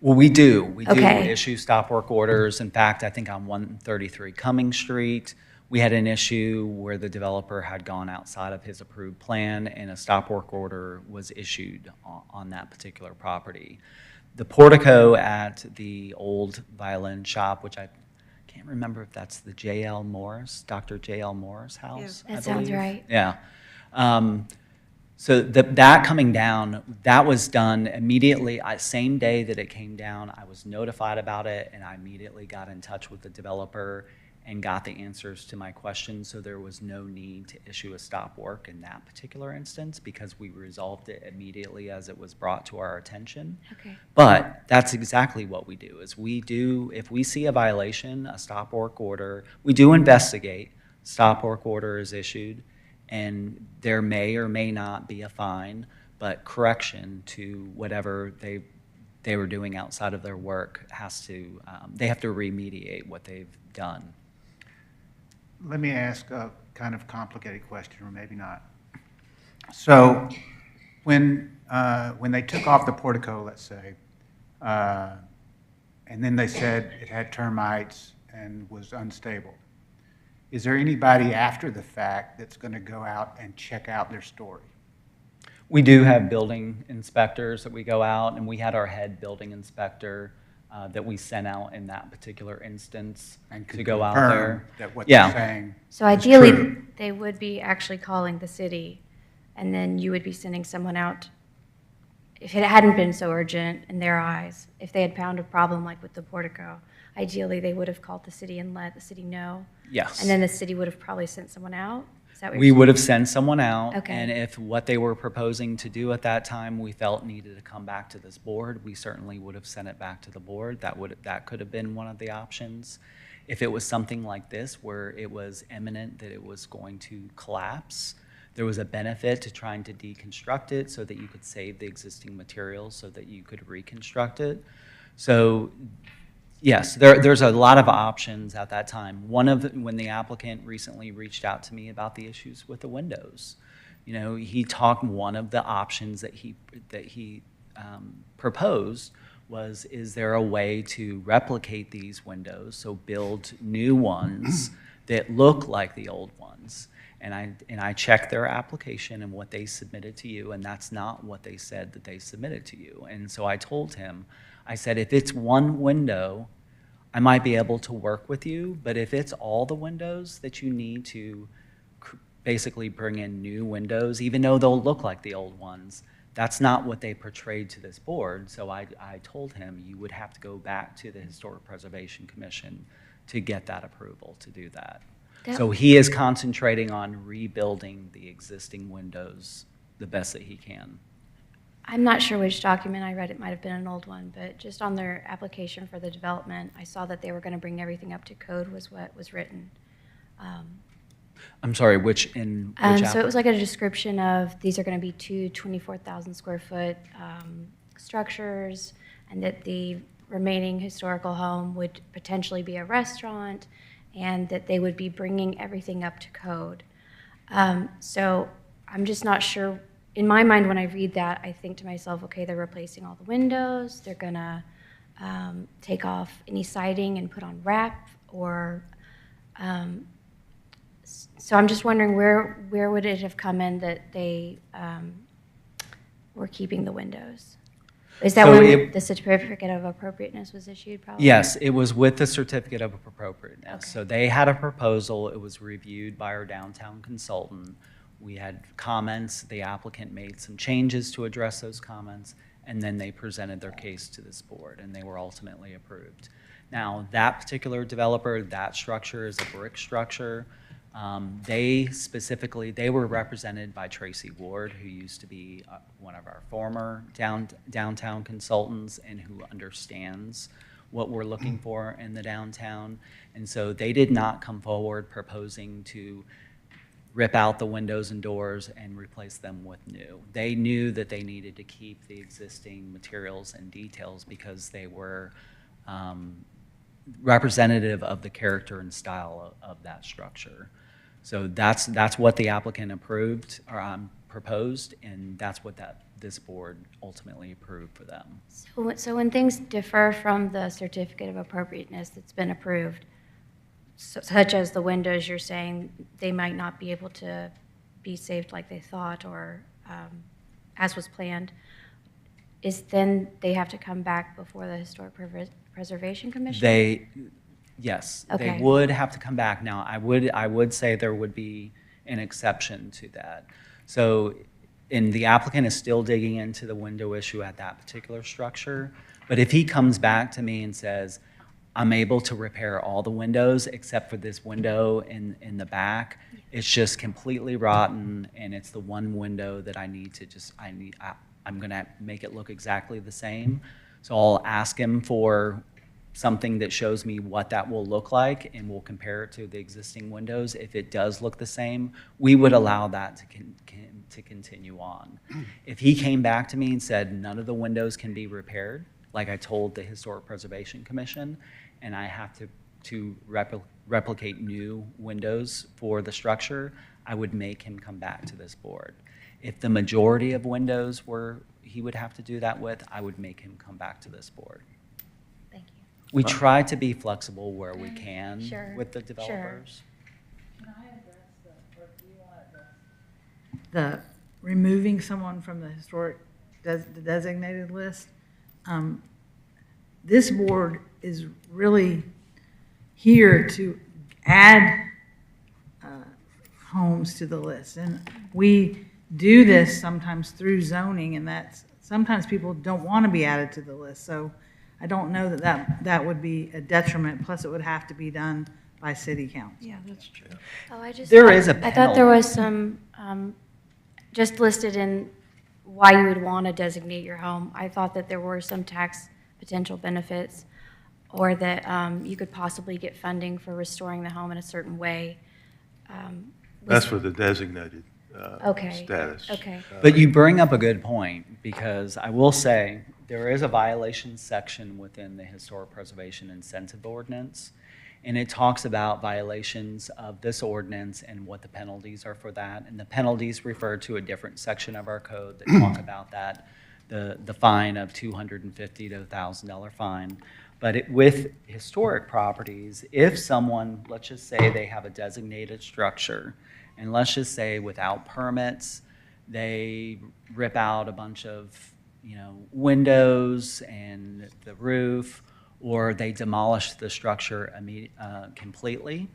well, we do. We do Okay. issue stop work orders. In fact, I think on 133 Cumming Street, we had an issue where the developer had gone outside of his approved plan and a stop work order was issued on that particular property. The portico at the old violin shop, which I can't remember if that's the J.L. Morris, Dr. J.L. Morris house, I that sounds believe. right. Yeah. So that coming down, that was done immediately. Same day that it came down, I was notified about it, and I immediately got in touch with the developer, and got the answers to my questions, so there was no need to issue a stop work in that particular instance because we resolved it immediately as it was brought to our attention. Okay. But that's exactly what we do, is we do, if we see a violation, a stop work order, we do investigate, stop work order is issued, and there may or may not be a fine, but correction to whatever they were doing outside of their work has to, they have to remediate what they've done. Let me ask a kind of complicated question, or maybe not. So when they took off the portico, let's say, and then they said it had termites and was unstable, is there anybody after the fact that's going to go out and check out their story? We do have building inspectors that we go out, and we had our head building inspector that we sent out in that particular instance And to could go out confirm there. that what Yeah. they're saying So is ideally, true. they would be actually calling the city, and then you would be sending someone out. If it hadn't been so urgent in their eyes, if they had found a problem like with the portico, ideally, they would have called the city and let the city know. Yes. And then the city would have probably sent someone out? Is that what We you're would have sent someone out, Okay. and if what they were proposing to do at that time we felt needed to come back to this board, we certainly would have sent it back to the board. That could have been one of the options. If it was something like this, where it was imminent that it was going to collapse, there was a benefit to trying to deconstruct it so that you could save the existing materials so that you could reconstruct it. So yes, there's a lot of options at that time. When the applicant recently reached out to me about the issues with the windows, he talked, one of the options that he proposed was, is there a way to replicate these windows, so build new ones that look like the old ones? And I checked their application and what they submitted to you, and that's not what they said that they submitted to you. And so I told him, I said, if it's one window, I might be able to work with you, but if it's all the windows that you need to basically bring in new windows, even though they'll look like the old ones, that's not what they portrayed to this board. So I told him you would have to go back to the Historic Preservation Commission to get that approval to do that. So he is concentrating on rebuilding the existing windows the best that he can. I'm not sure which document I read. It might have been an old one, but just on their application for the development, I saw that they were going to bring everything up to code was what was written. I'm sorry, which So it was like a description of, these are going to be two 24,000 square foot structures, and that the remaining historical home would potentially be a restaurant, and that they would be bringing everything up to code. So I'm just not sure. In my mind, when I read that, I think to myself, okay, they're replacing all the windows, they're gonna take off any siding and put on wrap, or, so I'm just wondering where would it have come in that they were keeping the windows? Is that So when the certificate of appropriateness was issued, probably? Yes, it was with the certificate of appropriateness. Okay. So they had a proposal, it was reviewed by our downtown consultant. We had comments, the applicant made some changes to address those comments, and then they presented their case to this board, and they were ultimately approved. Now, that particular developer, that structure is a brick structure. They were represented by Tracy Ward, who used to be one of our former downtown consultants and who understands what we're looking for in the downtown. And so they did not come forward proposing to rip out the windows and doors and replace them with new. They knew that they needed to keep the existing materials and details because they were representative of the character and style of that structure. So that's what the applicant approved or proposed, and that's what this board ultimately approved for them. So when things differ from the certificate of appropriateness that's been approved, such as the windows, you're saying they might not be able to be saved like they thought or as was planned, then they have to come back before the Historic Preservation Commission? Yes, Okay. they would have to come back. Now, I would say there would be an exception to that. So, and the applicant is still digging into the window issue at that particular structure, but if he comes back to me and says, I'm able to repair all the windows except for this window in the back. It's just completely rotten, and it's the one window that I need to I'm gonna make it look exactly the same. So I'll ask him for something that shows me what that will look like, and we'll compare it to the existing windows. If it does look the same, we would allow that to continue on. If he came back to me and said none of the windows can be repaired, like I told the Historic Preservation Commission, and I have to replicate new windows for the structure, I would make him come back to this board. If the majority of windows he would have to do that with, I would make him come back to this board. Thank you. We try to be flexible where we can Sure, with the sure. developers. Can I address or do you want to address the removing someone from the historic the designated list? This board is really here to add homes to the list. And we do this sometimes through zoning, and sometimes people don't want to be added to the list. So I don't know that would be a detriment, plus it would have to be done by city council. Yeah, that's true. Oh, There is a I thought there penalty. was some, just listed in why you would want to designate your home. I thought that there were some tax potential benefits, or that you could possibly get funding for restoring the home in a certain way. That's for the designated Okay. status. Okay. But you bring up a good point, because I will say, there is a violations section within the Historic Preservation Incentive Ordinance, and it talks about violations of this ordinance and what the penalties are for that. And the penalties refer to a different section of our code that talk about that, the fine of $250 to $1,000 fine. But with historic properties, if someone, let's just say they have a designated structure, and let's just say without permits, they rip out a bunch of, windows and the roof, or they demolish the structure completely.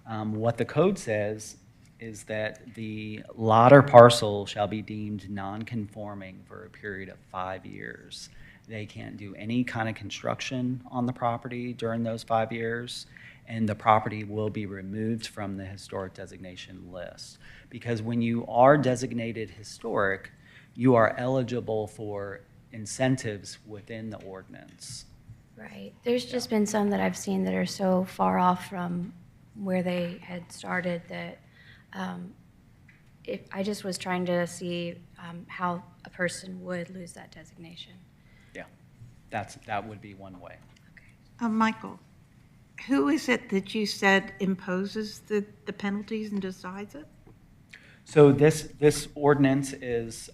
What the code says is that the lot or parcel shall be deemed non-conforming for a period of 5 years. They can't do any kind of construction on the property during those 5 years, and the property will be removed from the historic designation list. Because when you are designated historic, you are eligible for incentives within the ordinance. Right. There's just been some that I've seen that are so far off from where they had started that I just was trying to see how a person would lose that designation. Yeah, that would be one way. Michael, who is it that you said imposes the penalties and decides it? So this ordinance is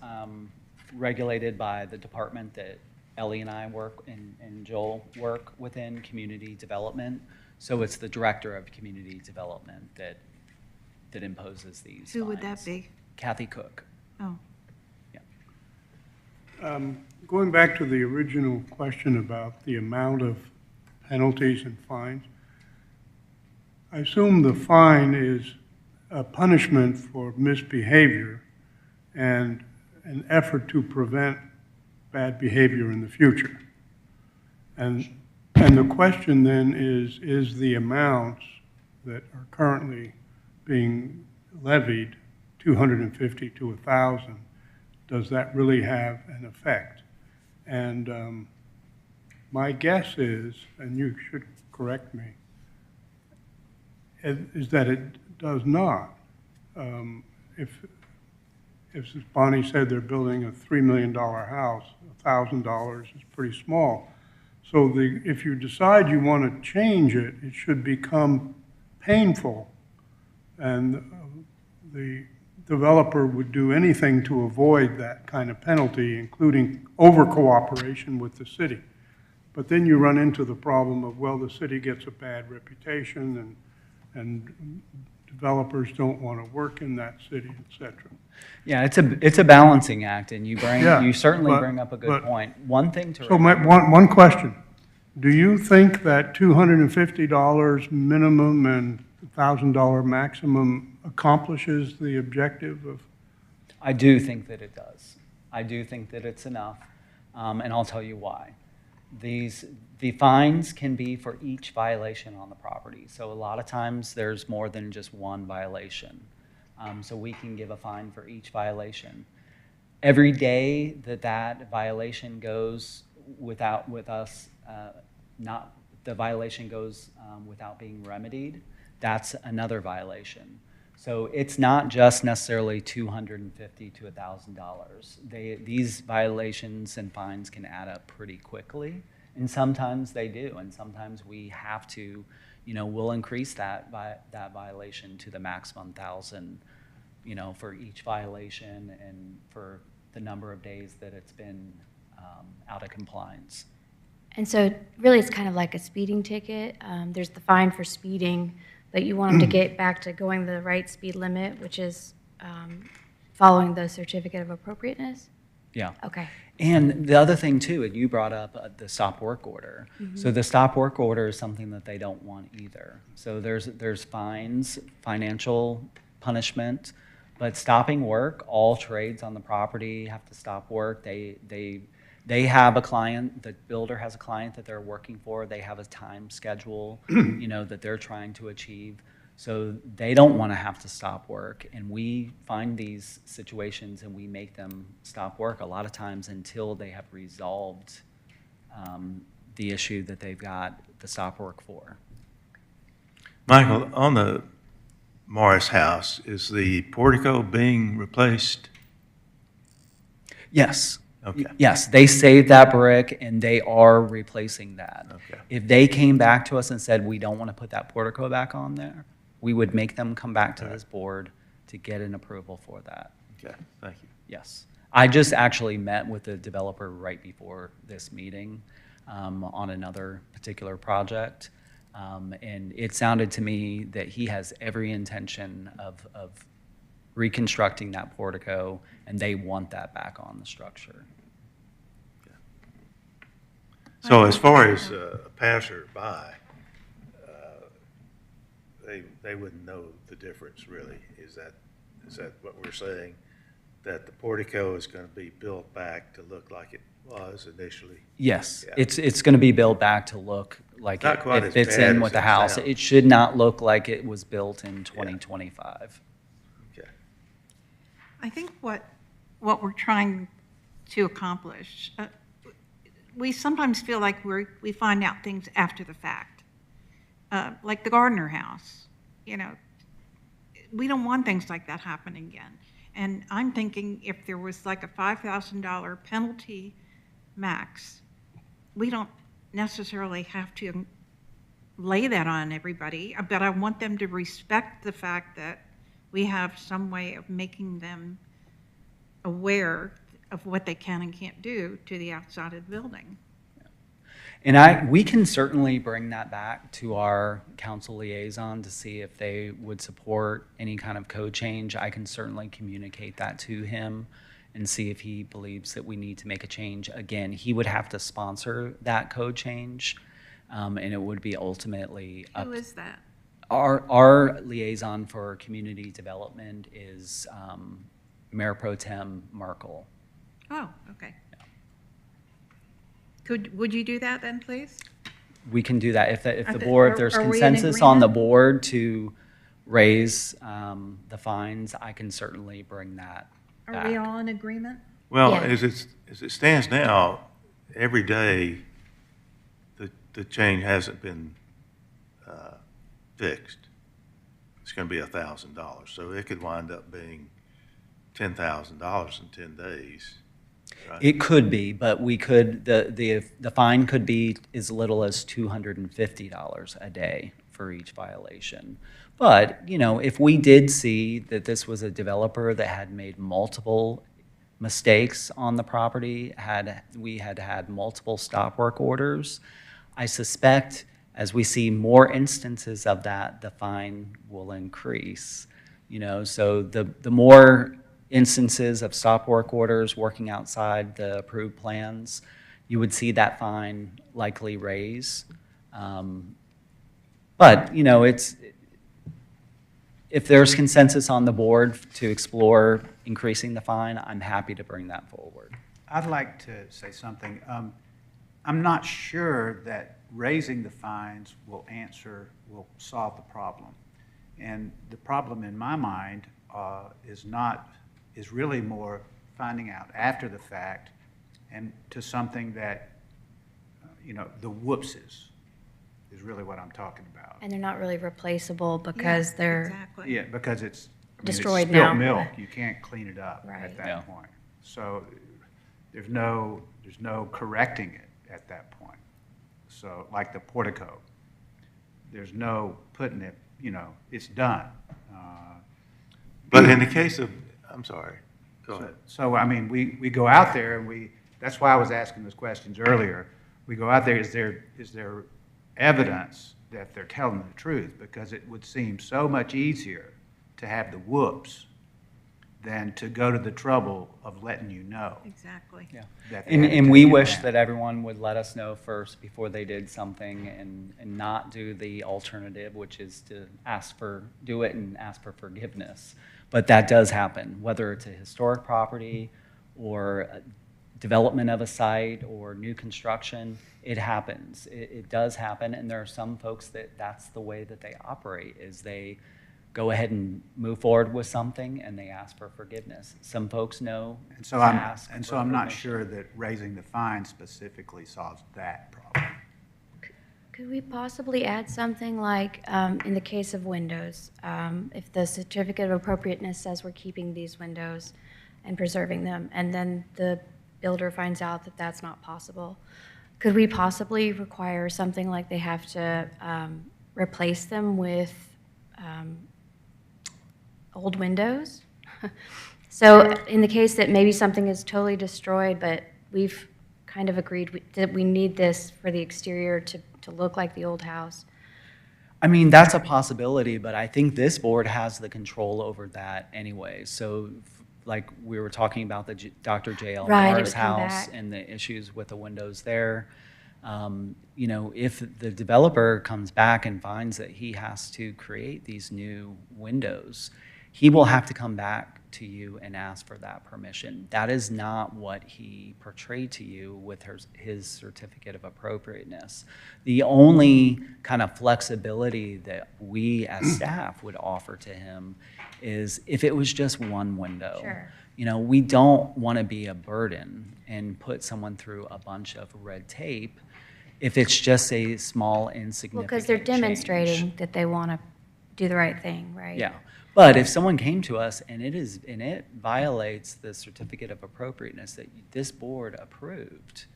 regulated by the department that Ellie and I work and Joel work within, community development. So it's the director of community development that imposes these Who would that fines. be? Kathy Cook. Oh, Going back to the original question about the amount of penalties and fines, I assume the fine is a punishment for misbehavior and an effort to prevent bad behavior in the future. And the question then is the amounts that are currently being levied, 250 to 1,000, does that really have an effect? And my guess is, and you should correct me, is that it does not. If as Bonnie said, they're building a $3 million house, $1,000 is pretty small. So if you decide you want to change it, it should become painful. And the developer would do anything to avoid that kind of penalty, including over-cooperation with the city. But then you run into the problem of, well, the city gets a bad reputation, and developers don't want to work in that city, et cetera. Yeah, it's a balancing act, and Yeah, you certainly but- bring up a good but- point. One thing to So one question. Do you think that $250 minimum and $1,000 maximum accomplishes the objective of? I do think that it does. I do think that it's enough, and I'll tell you why. The fines can be for each violation on the property. So a lot of times there's more than just one violation. So we can give a fine for each violation. Every day that violation goes with us, the violation goes without being remedied, that's another violation. So it's not just necessarily $250 to $1,000. These violations and fines can add up pretty quickly, and sometimes they do, and sometimes we have to, we'll increase that violation to the maximum 1,000, for each violation and for the number of days that it's been out of compliance. And so really it's kind of like a speeding ticket. There's the fine for speeding, but you want them to get back to going the right speed limit, which is following the certificate of appropriateness? Yeah. Okay. And the other thing too, and you brought up the stop work order. So the stop work order is something that they don't want either. So there's fines, financial punishment, but stopping work, all trades on the property have to stop work. They have a client, the builder has a client that they're working for. They have a time schedule, that they're trying to achieve. So they don't want to have to stop work. And we find these situations and we make them stop work a lot of times until they have resolved the issue that they've got the stop work for. Michael, on the Morris house, is the portico being replaced? Yes. Okay. Yes, they saved that brick and they are replacing that. Okay. If they came back to us and said, we don't want to put that portico back on there, we would make them come back to this board to get an approval for that. Okay, thank you. Yes. I just actually met with the developer right before this meeting on another particular project. And it sounded to me that he has every intention of reconstructing that portico, and they want that back on the structure. So as far as a passerby, they wouldn't know the difference really. Is that what we're saying? That the portico is going to be built back to look like it was initially? Yes, Yeah. it's going to be built back to look like Not quite it as fits bad in as with the it house. sounds. It should not look like it was built in 2025. Okay. I think what we're trying to accomplish, we sometimes feel like we find out things after the fact. Like the Gardner house, we don't want things like that happening again. And I'm thinking if there was like a $5,000 penalty max, we don't necessarily have to lay that on everybody, but I want them to respect the fact that we have some way of making them aware of what they can and can't do to the outside of the building. And we can certainly bring that back to our council liaison to see if they would support any kind of code change. I can certainly communicate that to him and see if he believes that we need to make a change. Again, he would have to sponsor that code change, and it would be ultimately up. Who is that? Our liaison for community development is Mayor Pro Tem Merkel. Oh, okay. Would you do that then, please? We can do that. If the Okay, board, if there's are we in consensus on the agreement? board to raise the fines, I can certainly bring that Are we back. all in agreement? Well, Yeah. as it stands now, every day, the change hasn't been fixed. It's going to be $1,000, so it could wind up being $10,000 in 10 days. Right? It could be, but we could, the fine could be as little as $250 a day for each violation. But, if we did see that this was a developer that had made multiple mistakes on the property, we had multiple stop work orders, I suspect as we see more instances of that, the fine will increase. So the more instances of stop work orders working outside the approved plans, you would see that fine likely raise. But, if there's consensus on the board to explore increasing the fine, I'm happy to bring that forward. I'd like to say something. I'm not sure that raising the fines will solve the problem. And the problem in my mind is really more finding out after the fact and to something that, the whoopses is really what I'm talking about. And they're not really replaceable because they're, Exactly. Yeah, because it's Destroyed it's now. spilled milk. You can't clean it up Right. at Yeah. that point. So there's no correcting it at that point. So like the portico, there's no putting it, it's done. But in the case of, I'm sorry, go ahead. So, I mean, we go out there and that's why I was asking those questions earlier. We go out there, is there evidence that they're telling the truth? Because it would seem so much easier to have the whoops than to go to the trouble of letting you know. Exactly. Yeah. that they And, had to and we take it wish down. that everyone would let us know first before they did something and not do the alternative, which is to do it and ask for forgiveness. But that does happen, whether it's a historic property or a development of a site or new construction, it happens. It does happen, and there are some folks that's the way that they operate, is they go ahead and move forward with something and they ask for forgiveness. Some folks know And so to ask for I'm not permission. sure that raising the fine specifically solves that problem. could we possibly add something like, in the case of windows, if the certificate of appropriateness says we're keeping these windows and preserving them, and then the builder finds out that that's not possible, could we possibly require something like they have to replace them with old windows? So in the case that maybe something is totally destroyed, but we've kind of agreed that we need this for the exterior to look like the old house. I mean, that's a possibility, but I think this board has the control over that anyway. So like we were talking about the Dr. J.L. Right, it Morris would come house back. and the issues with the windows there. If the developer comes back and finds that he has to create these new windows, he will have to come back to you and ask for that permission. That is not what he portrayed to you with his certificate of appropriateness. The only kind of flexibility that we as staff would offer to him is if it was just one window. Sure. We don't want to be a burden and put someone through a bunch of red tape if it's just a small, insignificant Well, because they're change. demonstrating that they want to do the right thing, right? Yeah, but if someone came to us and it violates the certificate of appropriateness that this board approved,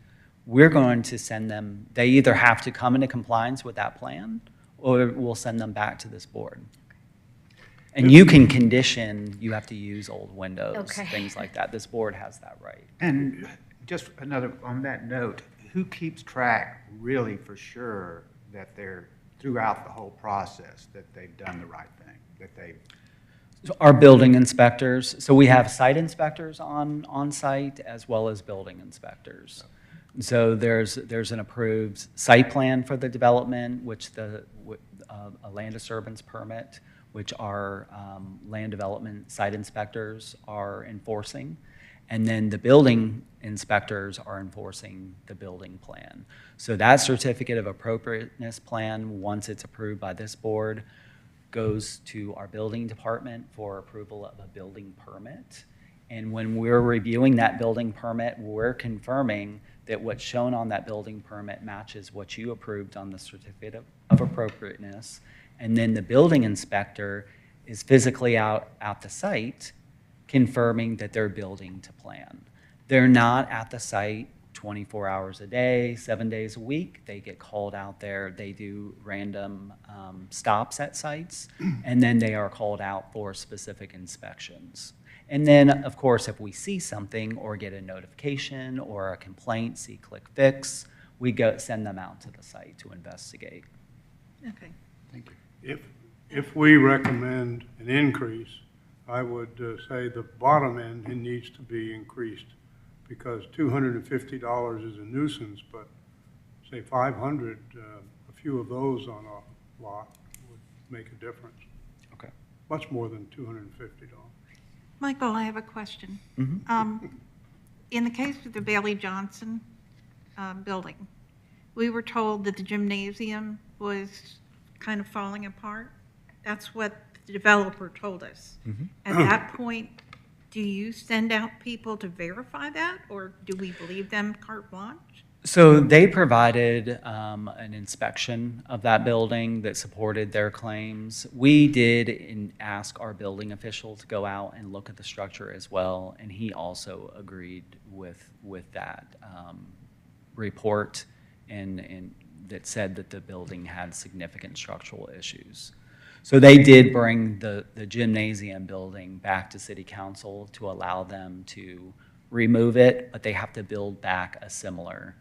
we're going to send them, they either have to come into compliance with that plan, or we'll send them back to this board. And you can condition, you have to use old windows, Okay. things like that. This board has that right. And just on that note, who keeps track really for sure that they're, throughout the whole process, that they've done the right thing, that they've So our building inspectors, so we have site inspectors on site as well as building inspectors. So there's an approved site plan for the development, which a land disturbance permit, which our land development site inspectors are enforcing. And then the building inspectors are enforcing the building plan. So that certificate of appropriateness plan, once it's approved by this board, goes to our building department for approval of a building permit. And when we're reviewing that building permit, we're confirming that what's shown on that building permit matches what you approved on the certificate of appropriateness. And then the building inspector is physically out at the site confirming that they're building to plan. They're not at the site 24 hours a day, 7 days a week. They get called out there. They do random stops at sites, and then they are called out for specific inspections. And then, of course, if we see something or get a notification or a complaint, see click fix, we send them out to the site to investigate. Okay. Thank you. If we recommend an increase, I would say the bottom end, it needs to be increased, because $250 is a nuisance, but say 500, a few of those on a lot would make a difference. Okay. Much more than $250. Michael, I have a question. Mhm. In the case of the Bailey Johnson building, we were told that the gymnasium was kind of falling apart. That's what the developer told us. At that point, do you send out people to verify that, or do we believe them carte blanche? So they provided an inspection of that building that supported their claims. We did ask our building official to go out and look at the structure as well, and he also agreed with that report and that said that the building had significant structural issues. So they did bring the gymnasium building back to city council to allow them to remove it, but they have to build back a similar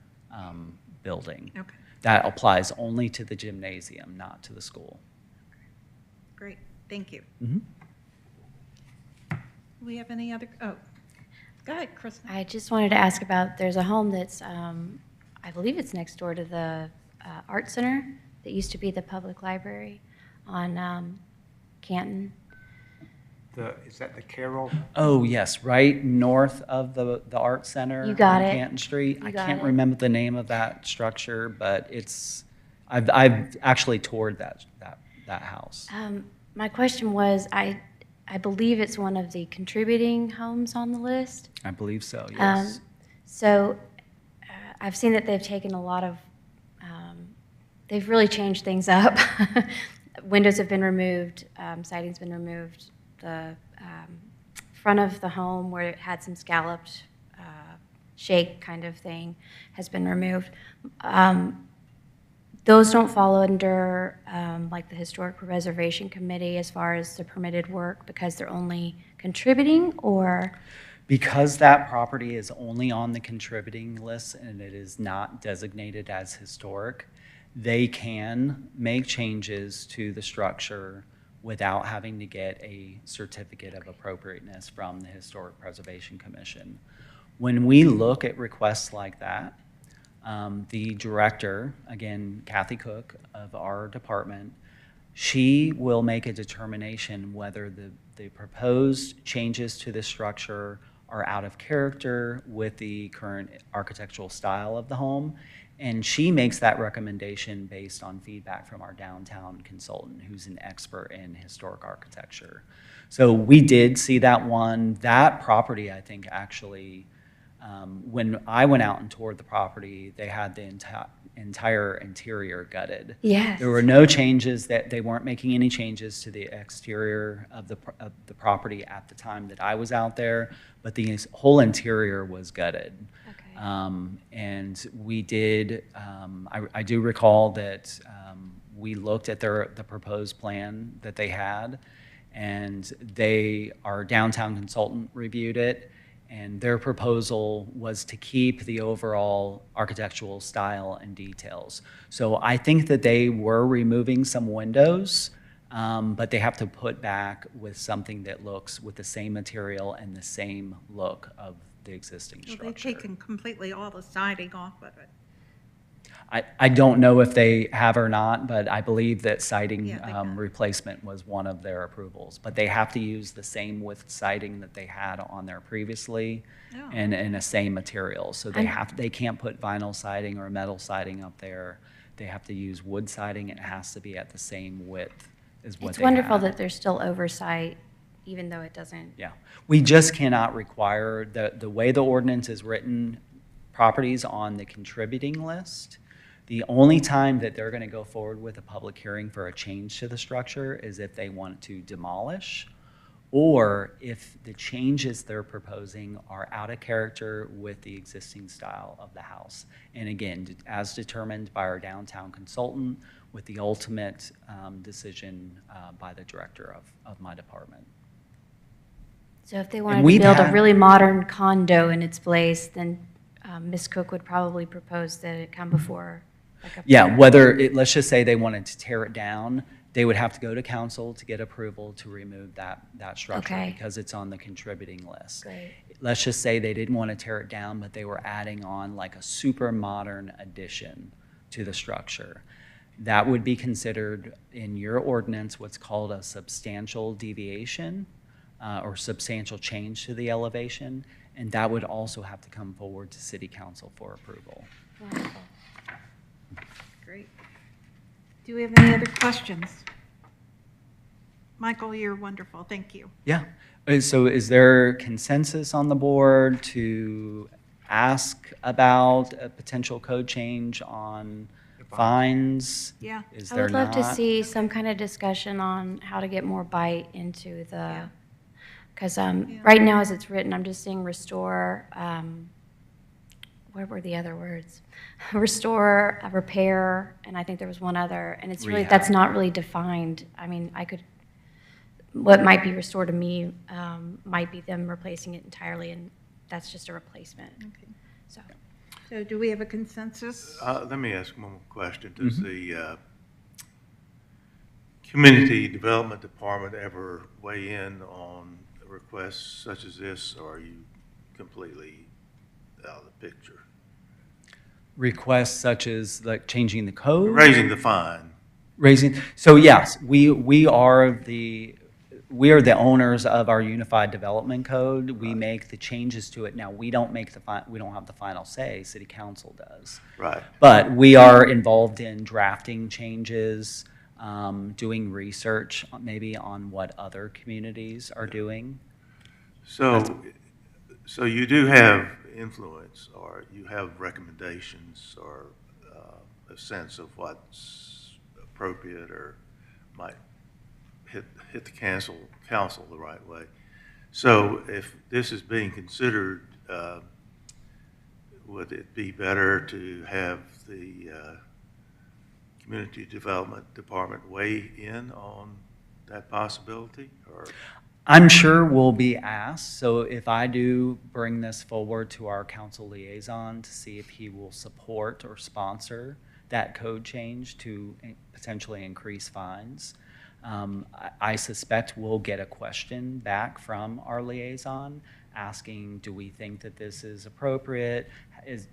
building. Okay, That applies only to the gymnasium, not to the school. great, thank you. Mhm. Do we have any other, oh, go ahead, Kristen. I just wanted to ask about, there's a home that's, I believe it's next door to the art center that used to be the public library on Canton. Is that the Carroll? Oh, yes, right north of the Art Center. You got on it. Canton Street. You I got can't it. remember the name of that structure, but I've actually toured that house. My question was, I believe it's one of the contributing homes on the list. I believe so, Um, yes. So I've seen that they've taken a lot of, they've really changed things up. Windows have been removed, siding's been removed. The front of the home where it had some scalloped shake kind of thing has been removed. Those don't fall under like the Historic Preservation Committee as far as the permitted work because they're only contributing, or? Because that property is only on the contributing list and it is not designated as historic, they can make changes to the structure without having to get a certificate of appropriateness from the Historic Preservation Commission. When we look at requests like that, the director, again, Kathy Cook of our department, she will make a determination whether the proposed changes to the structure are out of character with the current architectural style of the home. And she makes that recommendation based on feedback from our downtown consultant, who's an expert in historic architecture. So we did see that one. That property, I think, actually, when I went out and toured the property, they had the entire interior gutted. Yes. There were no changes, that they weren't making any changes to the exterior of the property at the time that I was out there, but the whole interior was gutted. Okay. And we did, I do recall that we looked at the proposed plan that they had, and our downtown consultant reviewed it, and their proposal was to keep the overall architectural style and details. So I think that they were removing some windows, but they have to put back with something that looks with the same material and the same look of the existing Well, structure. they've taken completely all the siding off of it. I don't know if they have or not, but I believe that siding Yeah, they have. replacement was one of their approvals. But they have to use the same width siding that they had on there previously Oh. and the same material. So they I'm- they can't put vinyl siding or metal siding up there. They have to use wood siding. It has to be at the same width as what It's they wonderful had. that there's still oversight, even though it doesn't. Yeah, we just cannot require, the way the ordinance is written, properties on the contributing list, the only time that they're going to go forward with a public hearing for a change to the structure is if they want to demolish, or if the changes they're proposing are out of character with the existing style of the house. And again, as determined by our downtown consultant, with the ultimate decision by the director of my department. So if they wanted to we've build a had- really modern condo in its place, then Ms. Cook would probably propose that it come before like a. Yeah, let's just say they wanted to tear it down, they would have to go to council to get approval to remove that structure Okay. because it's on the contributing list. Great. Let's just say they didn't want to tear it down, but they were adding on like a super modern addition to the structure. That would be considered in your ordinance what's called a substantial deviation or substantial change to the elevation, and that would also have to come forward to city council for approval. Wonderful. Great. Do we have any other questions? Michael, you're wonderful. Thank you. Yeah. So is there consensus on the board to ask about a potential code change on fines? Yeah. Is I there would love to not? see some kind of discussion on how to get more bite into the, because right now as it's written, I'm just seeing restore, what were the other words? Restore, repair, and I think there was one other, and it's really, that's not really defined. I mean, what might be restored to me might be them replacing it entirely, and that's just a replacement. Okay. So, So do we have a consensus? Let me ask one more question. Does the Community Development Department ever weigh in on requests such as this, or are you completely out of the picture? Requests such as like changing the code? Raising the fine. So yes, we are the owners of our Unified Development Code. We make the changes to it. Now, we don't have the final say, City Council does. Right. But we are involved in drafting changes, doing research maybe on what other communities are doing. So you do have influence, or you have recommendations, or a sense of what's appropriate or might hit the council the right way. So if this is being considered, would it be better to have the Community Development Department weigh in on that possibility, or? I'm sure we'll be asked, so if I do bring this forward to our council liaison to see if he will support or sponsor that code change to potentially increase fines, I suspect we'll get a question back from our liaison asking, do we think that this is appropriate?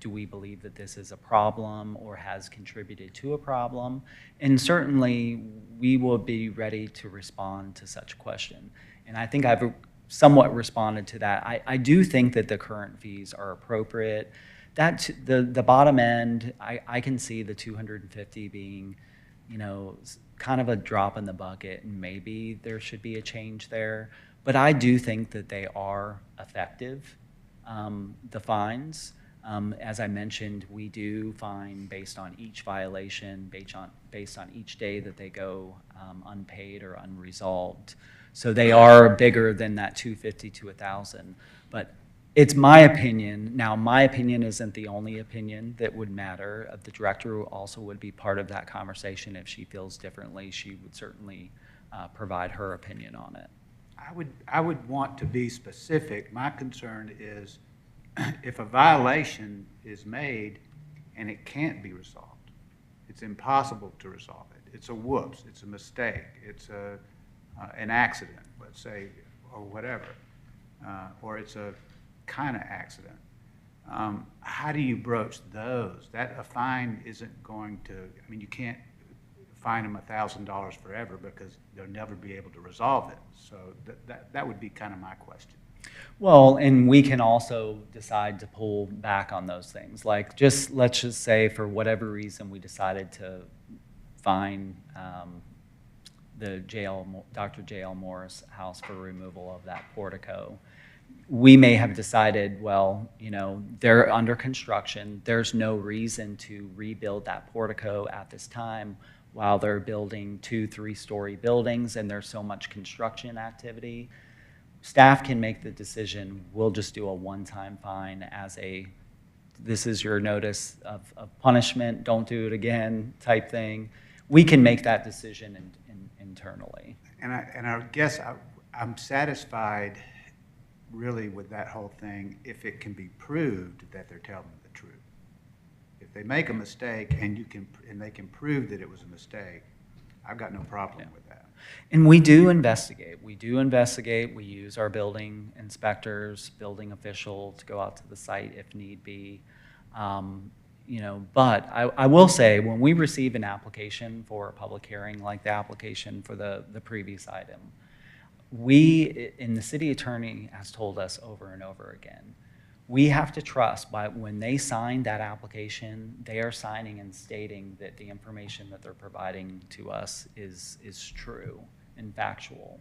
Do we believe that this is a problem or has contributed to a problem? And certainly, we will be ready to respond to such a question. And I think I've somewhat responded to that. I do think that the current fees are appropriate. The bottom end, I can see the 250 being, kind of a drop in the bucket, and maybe there should be a change there. But I do think that they are effective, the fines. As I mentioned, we do fine based on each violation, based on each day that they go unpaid or unresolved. So they are bigger than that 250 to 1,000. But it's my opinion. Now, my opinion isn't the only opinion that would matter. The director also would be part of that conversation. If she feels differently, she would certainly provide her opinion on it. I would want to be specific. My concern is if a violation is made and it can't be resolved, it's impossible to resolve it. It's a whoops, it's a mistake, it's an accident, let's say, or whatever, or it's a kind of accident. How do you broach those? A fine isn't going to, you can't fine them $1,000 forever because they'll never be able to resolve it. So that would be kind of my question. Well, and we can also decide to pull back on those things. Like, let's just say for whatever reason we decided to fine the Dr. J.L. Morris house for removal of that portico. We may have decided, well, they're under construction. There's no reason to rebuild that portico at this time while they're building 2-3-story buildings and there's so much construction activity. Staff can make the decision, we'll just do a one-time fine as this is your notice of punishment, don't do it again type thing. We can make that decision internally. And I guess I'm satisfied really with that whole thing if it can be proved that they're telling the truth. If they make a mistake and they can prove that it was a mistake, I've got no problem with that. And we do investigate. We use our building inspectors, building official to go out to the site if need be. But I will say, when we receive an application for a public hearing, like the application for the previous item, the city attorney has told us over and over again, we have to trust by when they sign that application, they are signing and stating that the information that they're providing to us is true and factual.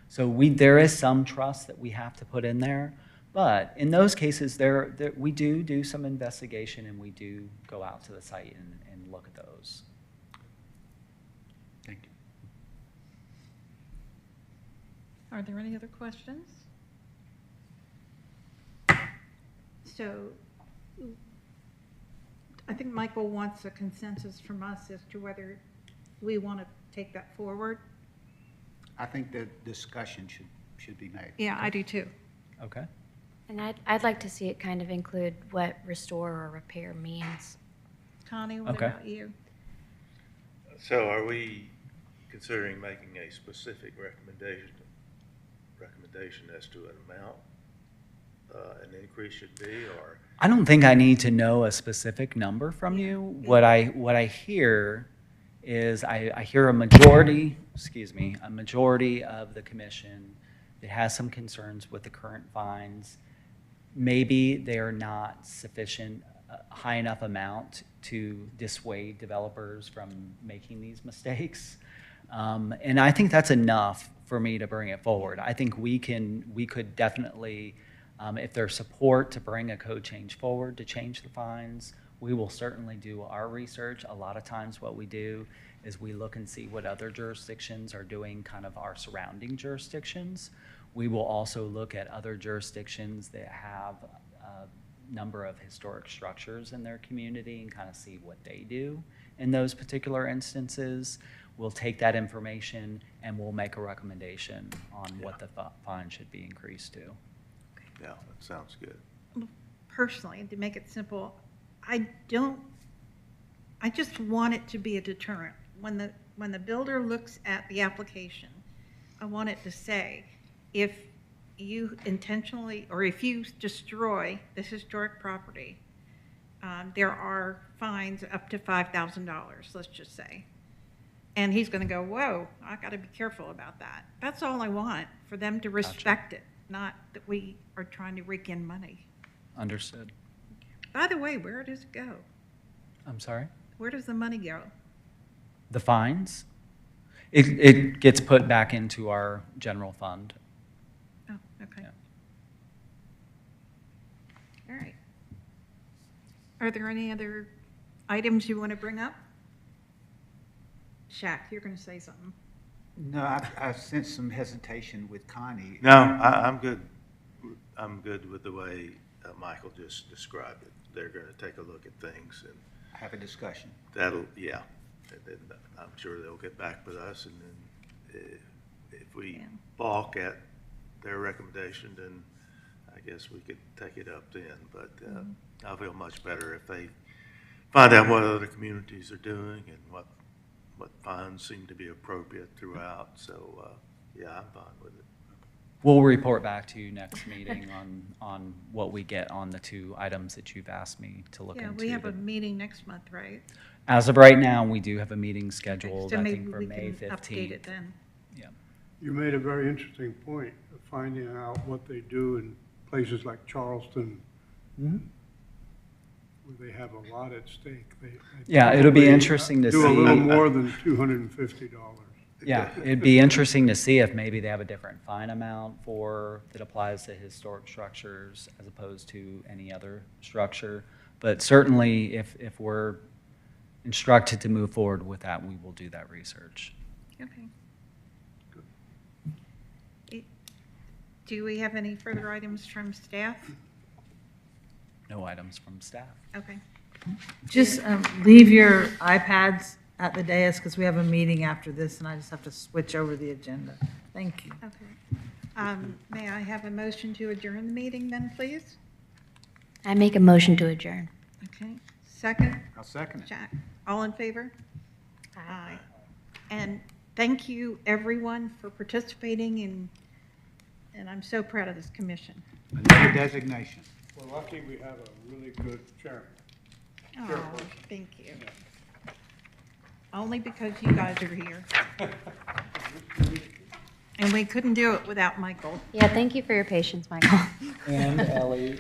So there is some trust that we have to put in there, but in those cases, we do some investigation and we do go out to the site and look at those. Thank you. Are there any other questions? So I think Michael wants a consensus from us as to whether we want to take that forward. I think the discussion should be made. Yeah, I do too. Okay. And I'd like to see it kind of include what restore or repair means. Connie, what Okay. about you? So are we considering making a specific recommendation as to an amount an increase should be, or? I don't think I need to know a specific number from you. What I hear is I hear a majority of the commission that has some concerns with the current fines. Maybe they are not sufficient, high enough amount to dissuade developers from making these mistakes. And I think that's enough for me to bring it forward. I think we could definitely, if there's support to bring a code change forward to change the fines, we will certainly do our research. A lot of times what we do is we look and see what other jurisdictions are doing, kind of our surrounding jurisdictions. We will also look at other jurisdictions that have a number of historic structures in their community and kind of see what they do in those particular instances. We'll take that information and we'll make a recommendation on what the fine should be increased to. Yeah, that sounds good. Personally, to make it simple, I just want it to be a deterrent. When the builder looks at the application, I want it to say, if you intentionally, or if you destroy this historic property, there are fines up to $5,000, let's just say. And he's going to go, whoa, I got to be careful about that. That's all I want, for them to respect it, not that we are trying to rake in money. Understood. By the way, where does it go? I'm sorry? Where does the money go? The fines? It gets put back into our general fund. Oh, okay. Yeah. All right. Are there any other items you want to bring up? Shaq, you're going to say something. No, I sense some hesitation with Connie. No, I'm good. I'm good with the way Michael just described it. They're going to take a look at things and Have a discussion. yeah. And then I'm sure they'll get back with us, and then if we Yeah. balk at their recommendation, then I guess we could take it up then. But I feel much better if they find out what other communities are doing and what fines seem to be appropriate throughout. So, yeah, I'm fine with it. We'll report back to you next meeting on what we get on the two items that you've asked me to look Yeah, into. we have a meeting next month, right? As of right now, we do have a meeting scheduled, So I maybe think, for we May can 15th. update it then. Yeah. You made a very interesting point of finding out what they do in places like Charleston, where they have a lot at stake. They Yeah, it'll be probably interesting to do a little see. more than $250. Yeah, it'd be interesting to see if maybe they have a different fine amount that applies to historic structures as opposed to any other structure. But certainly, if we're instructed to move forward with that, we will do that research. Okay. Do we have any further items from staff? No items from staff. Okay. Just leave your iPads at the dais because we have a meeting after this and I just have to switch over the agenda. Thank you. Okay. May I have a motion to adjourn the meeting then, please? I make a motion to adjourn. Okay. Second? I'll second it. Jack, all in favor? Aye. And thank you, everyone, for participating and I'm so proud of this commission. Another designation. We're lucky we have a really good chairman. Oh, thank you. Only because you guys are here. And we couldn't do it without Michael. Yeah, thank you for your patience, Michael. And Ellie.